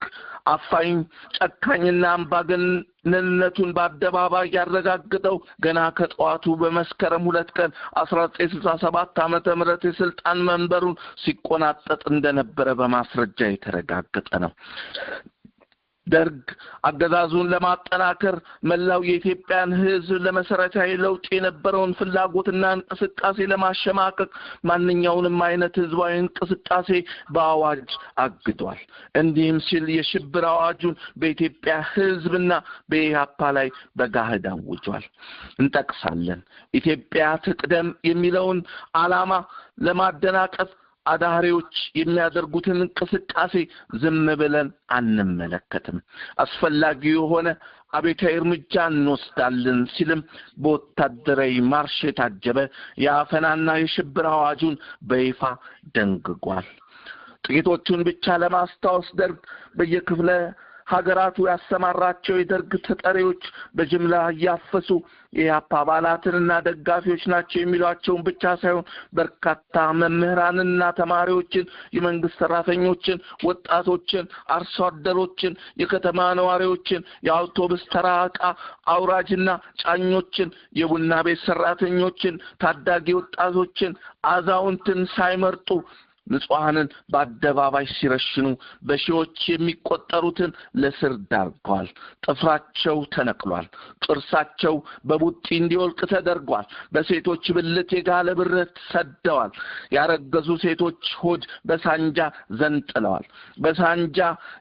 አፋኝ ጨካኝና አምባገነንነቱን በአደባባይ ያረጋግጠው ገና ከጠዋቱ በመስከረም 2 ቀን 1967 ዓመተ ምህረት የስልጣን መንበሩን ሲቆናጠጥ እንደነበረ በማስረጃ የተረጋገጠ ነው። ደርግ አገዛዙን ለማጠናከር መላው የኢትዮጵያን ሕዝብ ለመሰረታዊ ለውጥ የነበረውን ፍላጎትና እንቅስቃሴ ለማሸማቀቅ ማንኛውንም አይነት ህዝባዊ እንቅስቃሴ በአዋጅ አግዷል። እንዲህም ሲል የሽብር አዋጁን በኢትዮጵያ ሕዝብና በኢህአፓ ላይ በጋህድ አውጇል። እንጠቅሳለን። ኢትዮጵያ ትቅደም የሚለውን ዓላማ ለማደናቀፍ አዳሪዎች የሚያደርጉትን እንቅስቃሴ ዝም ብለን አንመለከትም። አስፈላጊ የሆነ አቤታዊ እርምጃ እንወስዳለን ሲልም በወታደራዊ ማርሽ የታጀበ የአፈናና የሽብር አዋጁን በይፋ ደንግጓል። ጥቂቶቹን ብቻ ለማስታወስ ደርግ በየክፍለ ሀገራቱ ያሰማራቸው የደርግ ተጠሪዎች በጅምላ እያፈሱ የኢህአፓ አባላትንና ደጋፊዎች ናቸው የሚሏቸውን ብቻ ሳይሆን በርካታ መምህራንና ተማሪዎችን፣ የመንግስት ሰራተኞችን፣ ወጣቶችን፣ አርሶ አደሮችን፣ የከተማ ነዋሪዎችን፣ የአውቶቡስ ተራ ዕቃ አውራጅና ጫኞችን፣ የቡና ቤት ሰራተኞችን፣ ታዳጊ ወጣቶችን፣ አዛውንትን ሳይመርጡ ንጹሃንን በአደባባይ ሲረሽኑ በሺዎች የሚቆጠሩትን ለስር ዳርገዋል። ጥፍራቸው ተነቅሏል። ጥርሳቸው በቡጢ እንዲወልቅ ተደርጓል። በሴቶች ብልት የጋለ ብረት ሰደዋል። ያረገዙ ሴቶች ሆድ በሳንጃ ዘንጥለዋል። በሳንጃ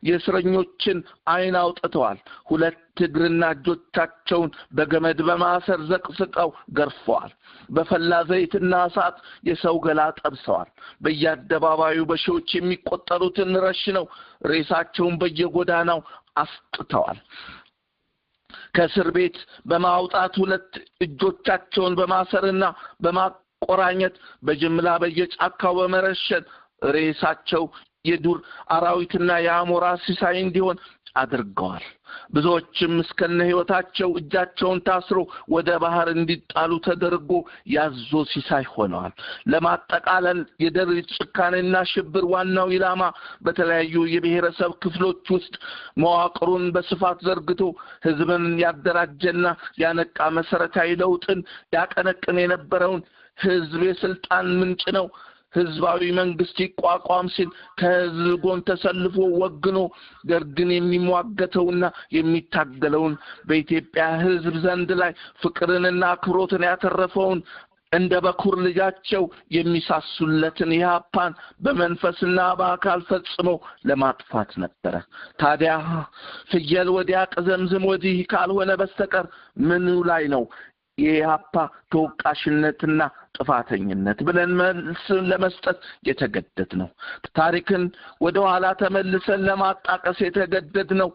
የእስረኞችን አይን አውጥተዋል። ሁለት እግርና እጆቻቸውን በገመድ በማሰር ዘቅዝቀው ገርፈዋል። በፈላ ዘይትና እሳት የሰው ገላ ጠብሰዋል። በየአደባባዩ በሺዎች የሚቆጠሩትን ረሽነው ሬሳቸውን በየጎዳናው አስጥተዋል። ከእስር ቤት በማውጣት ሁለት እጆቻቸውን በማሰርና በማቆራኘት በጅምላ በየጫካው በመረሸን ሬሳቸው የዱር አራዊትና የአሞራ ሲሳይ እንዲሆን አድርገዋል። ብዙዎችም እስከነ ህይወታቸው እጃቸውን ታስሮ ወደ ባህር እንዲጣሉ ተደርጎ ያዞ ሲሳይ ሆነዋል። ለማጠቃለል የደርግ ጭካኔና ሽብር ዋናው ኢላማ በተለያዩ የብሔረሰብ ክፍሎች ውስጥ መዋቅሩን በስፋት ዘርግቶ ህዝብን ያደራጀና ያነቃ መሰረታዊ ለውጥን ያቀነቅን የነበረውን ህዝብ የስልጣን ምንጭ ነው፣ ህዝባዊ መንግስት ይቋቋም ሲል ከህዝብ ጎን ተሰልፎ ወግኖ ደርግን የሚሟገተውና የሚታገለውን በኢትዮጵያ ህዝብ ዘንድ ላይ ፍቅርንና አክብሮትን ያተረፈውን እንደ በኩር ልጃቸው የሚሳሱለትን ኢህአፓን በመንፈስና በአካል ፈጽሞ ለማጥፋት ነበረ። ታዲያ ፍየል ወዲያ ቅዘምዝም ወዲህ ካልሆነ በስተቀር ምኑ ላይ ነው የኢህአፓ ተወቃሽነትና ጥፋተኝነት ብለን መልስ ለመስጠት የተገደድ ነው? ታሪክን ወደ ኋላ ተመልሰን ለማጣቀስ የተገደድ ነው።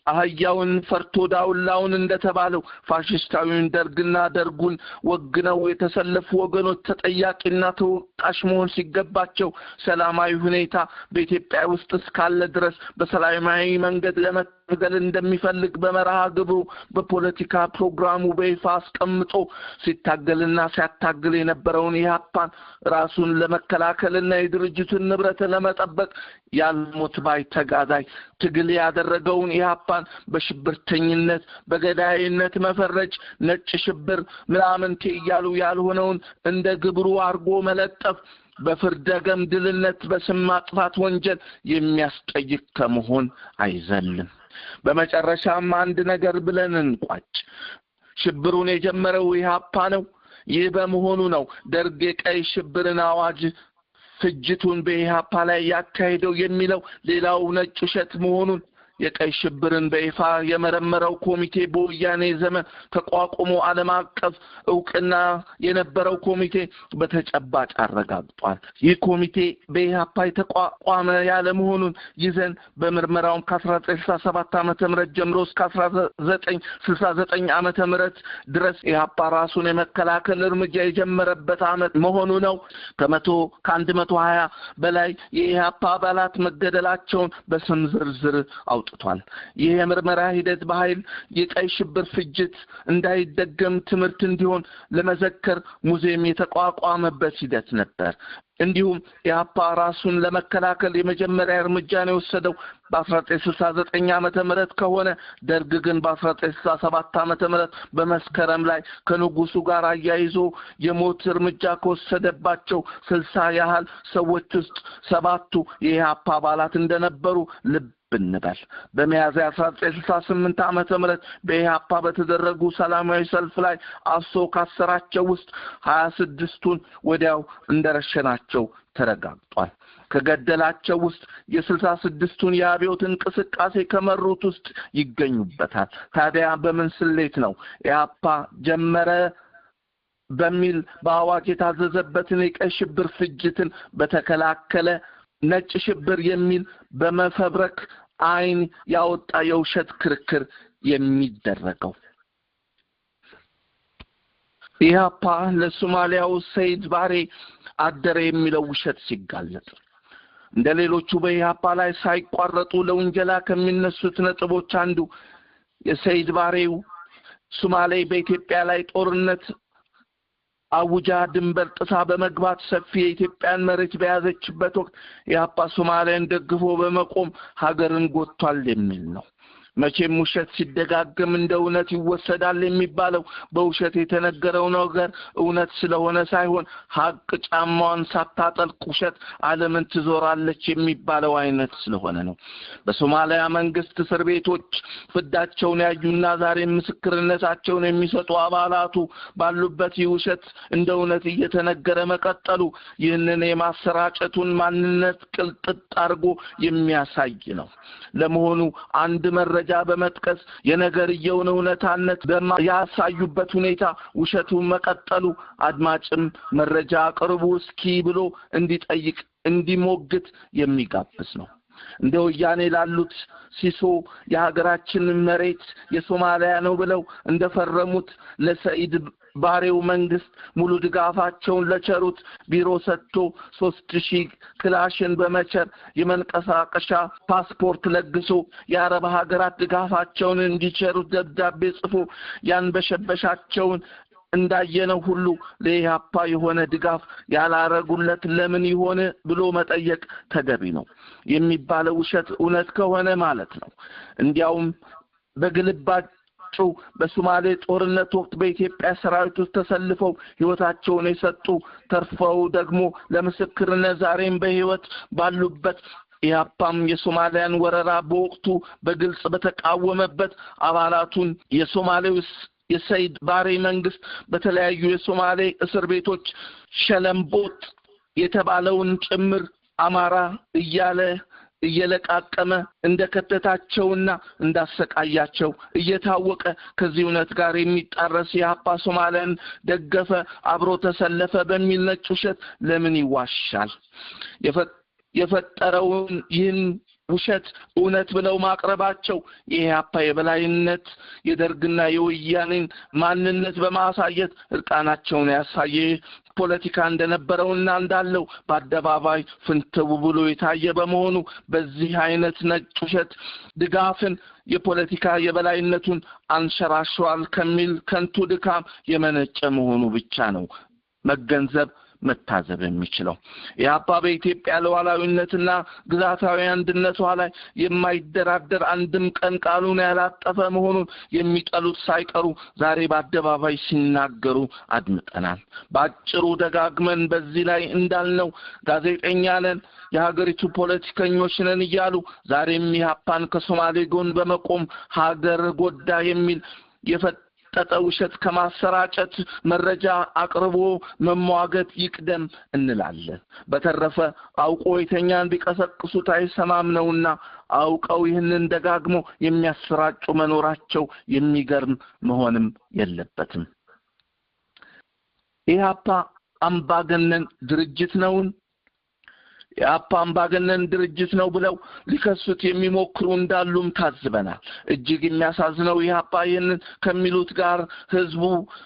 አህያውን ፈርቶ ዳውላውን እንደተባለው ፋሽስታዊውን ደርግና ደርጉን ወግነው የተሰለፉ ወገኖች ተጠያቂና ተወቃሽ መሆን ሲገባቸው ሰላማዊ ሁኔታ በኢትዮጵያ ውስጥ እስካለ ድረስ በሰላማዊ መንገድ ለመታገል እንደሚፈልግ በመርሃ ግብሩ በፖለቲካ ፕሮግራሙ በይፋ አስቀምጦ ሲታገልና ሲያታግል የነበረውን ኢህአፓን ራሱን ለመከላከልና የድርጅቱን ንብረት ለመጠበቅ ያልሞት ባይ ተጋዳይ ትግል ያደረገውን ኢህአፓን በሽብርተኝነት በገዳይነት መፈረጅ፣ ነጭ ሽብር ምናምንቴ እያሉ ያልሆነውን እንደ ግብሩ አርጎ መለጠፍ በፍርደ ገምድልነት በስም ማጥፋት ወንጀል የሚያስጠይቅ ከመሆን አይዘልም። በመጨረሻም አንድ ነገር ብለን እንቋጭ። ሽብሩን የጀመረው ኢህአፓ ነው። ይህ በመሆኑ ነው ደርግ የቀይ ሽብርን አዋጅ ፍጅቱን በኢህአፓ ላይ ያካሄደው የሚለው ሌላው ነጭ ውሸት መሆኑን የቀይ ሽብርን በይፋ የመረመረው ኮሚቴ በወያኔ ዘመን ተቋቁሞ ዓለም አቀፍ ዕውቅና የነበረው ኮሚቴ በተጨባጭ አረጋግጧል። ይህ ኮሚቴ በኢህአፓ የተቋቋመ ያለ መሆኑን ይዘን በምርመራው ከ1967 ዓመተ ምህረት ጀምሮ እስከ 1969 ዓመተ ምህረት ድረስ ኢህአፓ ራሱን የመከላከል እርምጃ የጀመረበት ዓመት መሆኑ ነው። ከ120 በላይ የኢህአፓ አባላት መገደላቸውን በስም ዝርዝር አውጥቷል። ይህ የምርመራ ሂደት በኃይል የቀይ ሽብር ፍጅት እንዳይደገም ትምህርት እንዲሆን ለመዘከር ሙዚየም የተቋቋመበት ሂደት ነበር። እንዲሁም ኢህአፓ ራሱን ለመከላከል የመጀመሪያ እርምጃን የወሰደው በ1969 ዓመተ ምህረት ከሆነ ደርግ ግን በ1967 ዓመተ ምህረት በመስከረም ላይ ከንጉሱ ጋር አያይዞ የሞት እርምጃ ከወሰደባቸው 60 ያህል ሰዎች ውስጥ 7ቱ የኢህአፓ አባላት እንደነበሩ ልብ ብንበል። በሚያዝያ 1968 ዓመተ ምህረት በኢህአፓ በተደረጉ ሰላማዊ ሰልፍ ላይ አሶ ካሰራቸው ውስጥ 26ቱን ወዲያው እንደረሸናቸው ተረጋግጧል። ከገደላቸው ውስጥ የ66ቱን የአብዮት እንቅስቃሴ ከመሩት ውስጥ ይገኙበታል። ታዲያ በምን ስሌት ነው ኢህአፓ ጀመረ በሚል በአዋጅ የታዘዘበትን የቀይ ሽብር ፍጅትን በተከላከለ ነጭ ሽብር የሚል በመፈብረክ አይን ያወጣ የውሸት ክርክር የሚደረገው? ኢህአፓ ለሶማሊያው ሰይድ ባሬ አደረ የሚለው ውሸት ሲጋለጥ እንደሌሎቹ በኢህአፓ ላይ ሳይቋረጡ ለውንጀላ ከሚነሱት ነጥቦች አንዱ የሰይድ ባሬው ሶማሌ በኢትዮጵያ ላይ ጦርነት አውጃ ድንበር ጥሳ በመግባት ሰፊ የኢትዮጵያን መሬት በያዘችበት ወቅት ኢህአፓ ሶማሌን ደግፎ በመቆም ሀገርን ጎቷል የሚል ነው። መቼም ውሸት ሲደጋገም እንደ እውነት ይወሰዳል የሚባለው በውሸት የተነገረው ነገር እውነት ስለሆነ ሳይሆን ሀቅ ጫማዋን ሳታጠልቅ ውሸት ዓለምን ትዞራለች የሚባለው አይነት ስለሆነ ነው። በሶማሊያ መንግስት እስር ቤቶች ፍዳቸውን ያዩና ዛሬ ምስክርነታቸውን የሚሰጡ አባላቱ ባሉበት ውሸት እንደ እውነት እየተነገረ መቀጠሉ ይህንን የማሰራጨቱን ማንነት ቅልጥጥ አድርጎ የሚያሳይ ነው። ለመሆኑ አንድ መረጃ በመጥቀስ የነገርየውን እውነታነት ያሳዩበት ሁኔታ ውሸቱ መቀጠሉ አድማጭም መረጃ አቅርቡ እስኪ ብሎ እንዲጠይቅ እንዲሞግት የሚጋብዝ ነው። እንደ ወያኔ ላሉት ሲሶ የሀገራችን መሬት የሶማሊያ ነው ብለው እንደፈረሙት ለሰይድ ባሬው መንግስት ሙሉ ድጋፋቸውን ለቸሩት ቢሮ ሰጥቶ 3000 ክላሽን በመቸር የመንቀሳቀሻ ፓስፖርት ለግሶ የአረብ ሀገራት ድጋፋቸውን እንዲቸሩት ደብዳቤ ጽፎ ያንበሸበሻቸውን እንዳየነው ሁሉ ለኢህአፓ የሆነ ድጋፍ ያላረጉለት ለምን ይሆን ብሎ መጠየቅ ተገቢ ነው የሚባለው ውሸት እውነት ከሆነ ማለት ነው። እንዲያውም በግልባጭ በሶማሌ ጦርነት ወቅት በኢትዮጵያ ሰራዊት ውስጥ ተሰልፈው ህይወታቸውን የሰጡ ተርፈው ደግሞ ለምስክርነት ዛሬም በህይወት ባሉበት ኢህአፓም የሶማሊያን ወረራ በወቅቱ በግልጽ በተቃወመበት አባላቱን የሶማሌው የሰይድ ባሬ መንግስት በተለያዩ የሶማሌ እስር ቤቶች ሸለምቦት የተባለውን ጭምር አማራ እያለ እየለቃቀመ እንደከተታቸውና እንዳሰቃያቸው እየታወቀ ከዚህ እውነት ጋር የሚጣረስ የኢህአፓ ሶማሊያን ደገፈ አብሮ ተሰለፈ በሚል ነጭ ውሸት ለምን ይዋሻል? የፈጠረውን ይህን ውሸት እውነት ብለው ማቅረባቸው የኢህአፓ የበላይነት የደርግና የወያኔን ማንነት በማሳየት እርቃናቸውን ያሳየ ፖለቲካ እንደነበረውና እንዳለው በአደባባይ ፍንትው ብሎ የታየ በመሆኑ በዚህ አይነት ነጭ ውሸት ድጋፍን የፖለቲካ የበላይነቱን አንሸራሽሯል ከሚል ከንቱ ድካም የመነጨ መሆኑ ብቻ ነው መገንዘብ መታዘብ የሚችለው። ኢህአፓ በኢትዮጵያ ሉዓላዊነትና ግዛታዊ አንድነቷ ላይ የማይደራደር አንድም ቀን ቃሉን ያላጠፈ መሆኑን የሚጠሉት ሳይቀሩ ዛሬ በአደባባይ ሲናገሩ አድምጠናል። ባጭሩ ደጋግመን በዚህ ላይ እንዳልነው ጋዜጠኛ ነን የሀገሪቱ ፖለቲከኞች ነን እያሉ ዛሬም ኢህአፓን ከሶማሌ ጎን በመቆም ሀገር ጎዳ የሚል ውሸት ከማሰራጨት መረጃ አቅርቦ መሟገት ይቅደም እንላለን። በተረፈ አውቆ የተኛን ቢቀሰቅሱት አይሰማም ነውና አውቀው ይህንን ደጋግሞ የሚያሰራጩ መኖራቸው የሚገርም መሆንም የለበትም። ኢህአፓ አምባገነን ድርጅት ነውን? ኢህአፓ አምባገነን ድርጅት ነው ብለው ሊከሱት የሚሞክሩ እንዳሉም ታዝበናል። እጅግ የሚያሳዝነው ኢህአፓ ይህንን ከሚሉት ጋር ህዝቡ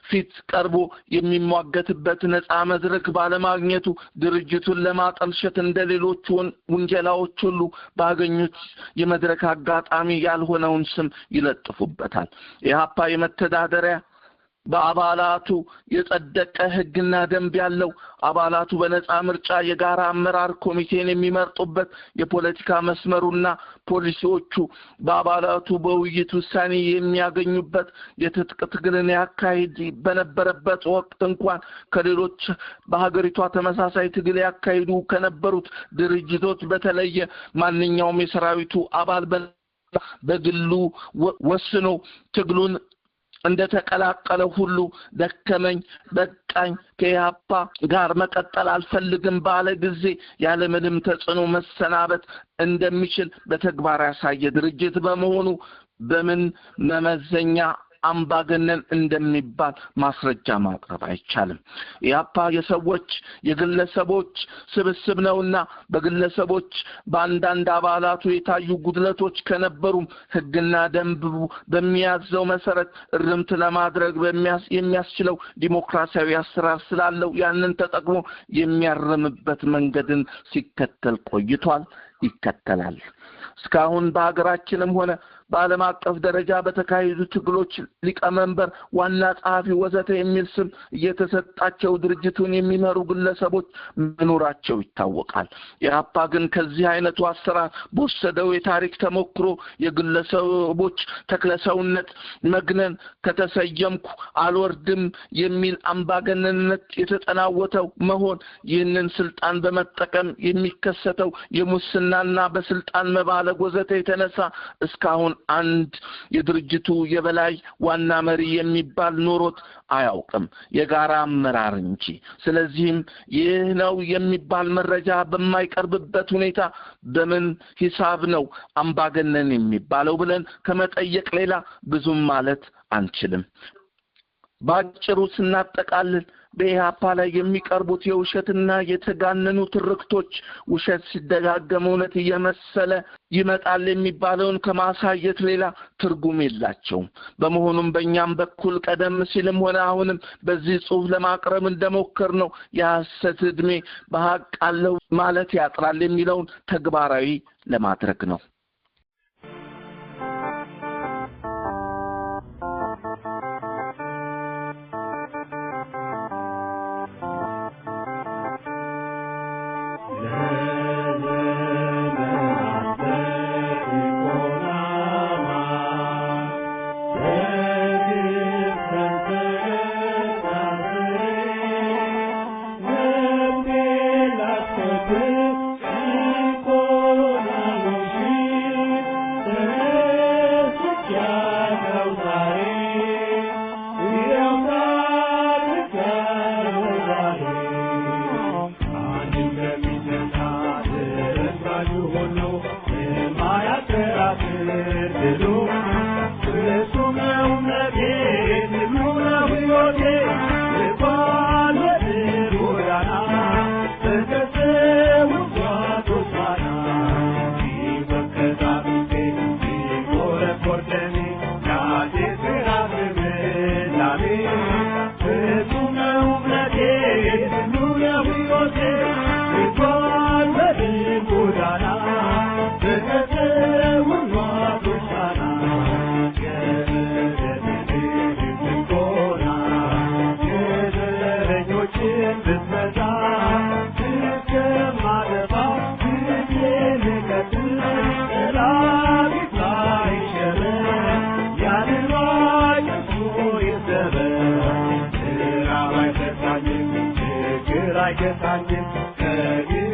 ፊት ቀርቦ የሚሟገትበት ነፃ መድረክ ባለማግኘቱ ድርጅቱን ለማጠልሸት እንደሌሎቹ ወንጀላዎች ሁሉ ባገኙት የመድረክ አጋጣሚ ያልሆነውን ስም ይለጥፉበታል። ኢህአፓ የመተዳደሪያ በአባላቱ የጸደቀ ህግና ደንብ ያለው አባላቱ በነፃ ምርጫ የጋራ አመራር ኮሚቴን የሚመርጡበት የፖለቲካ መስመሩና ፖሊሲዎቹ በአባላቱ በውይይት ውሳኔ የሚያገኙበት የትጥቅ ትግልን ያካሂድ በነበረበት ወቅት እንኳን ከሌሎች በሀገሪቷ ተመሳሳይ ትግል ያካሂዱ ከነበሩት ድርጅቶች በተለየ ማንኛውም የሰራዊቱ አባል በግሉ ወስኖ ትግሉን እንደተቀላቀለ ሁሉ ደከመኝ በቃኝ ከኢህአፓ ጋር መቀጠል አልፈልግም ባለ ጊዜ ያለ ምንም ተጽዕኖ መሰናበት እንደሚችል በተግባር ያሳየ ድርጅት በመሆኑ በምን መመዘኛ አምባገነን እንደሚባል ማስረጃ ማቅረብ አይቻልም። ኢህአፓ የሰዎች የግለሰቦች ስብስብ ነውና በግለሰቦች በአንዳንድ አባላቱ የታዩ ጉድለቶች ከነበሩም ህግና ደንብ በሚያዘው መሰረት እርምት ለማድረግ የሚያስችለው ዲሞክራሲያዊ አሰራር ስላለው ያንን ተጠቅሞ የሚያርምበት መንገድን ሲከተል ቆይቷል፣ ይከተላል። እስካሁን በሀገራችንም ሆነ በዓለም አቀፍ ደረጃ በተካሄዱ ትግሎች ሊቀመንበር፣ ዋና ጸሐፊ ወዘተ የሚል ስም እየተሰጣቸው ድርጅቱን የሚመሩ ግለሰቦች መኖራቸው ይታወቃል። ኢህአፓ ግን ከዚህ አይነቱ አሰራር በወሰደው የታሪክ ተሞክሮ የግለሰቦች ተክለሰውነት መግነን ከተሰየምኩ አልወርድም የሚል አምባገነንነት የተጠናወተው መሆን ይህንን ስልጣን በመጠቀም የሚከሰተው የሙስናና በስልጣን መባለግ ወዘተ የተነሳ እስካሁን አንድ የድርጅቱ የበላይ ዋና መሪ የሚባል ኖሮት አያውቅም፣ የጋራ አመራር እንጂ። ስለዚህም ይህ ነው የሚባል መረጃ በማይቀርብበት ሁኔታ በምን ሂሳብ ነው አምባገነን የሚባለው ብለን ከመጠየቅ ሌላ ብዙም ማለት አንችልም። ባጭሩ ስናጠቃልል በኢህአፓ ላይ የሚቀርቡት የውሸትና የተጋነኑ ትርክቶች ውሸት ሲደጋገም እውነት እየመሰለ ይመጣል የሚባለውን ከማሳየት ሌላ ትርጉም የላቸውም። በመሆኑም በእኛም በኩል ቀደም ሲልም ሆነ አሁንም በዚህ ጽሑፍ ለማቅረብ እንደሞከርነው የሐሰት ዕድሜ በሐቅ አለው ማለት ያጥራል የሚለውን ተግባራዊ ለማድረግ ነው። I guess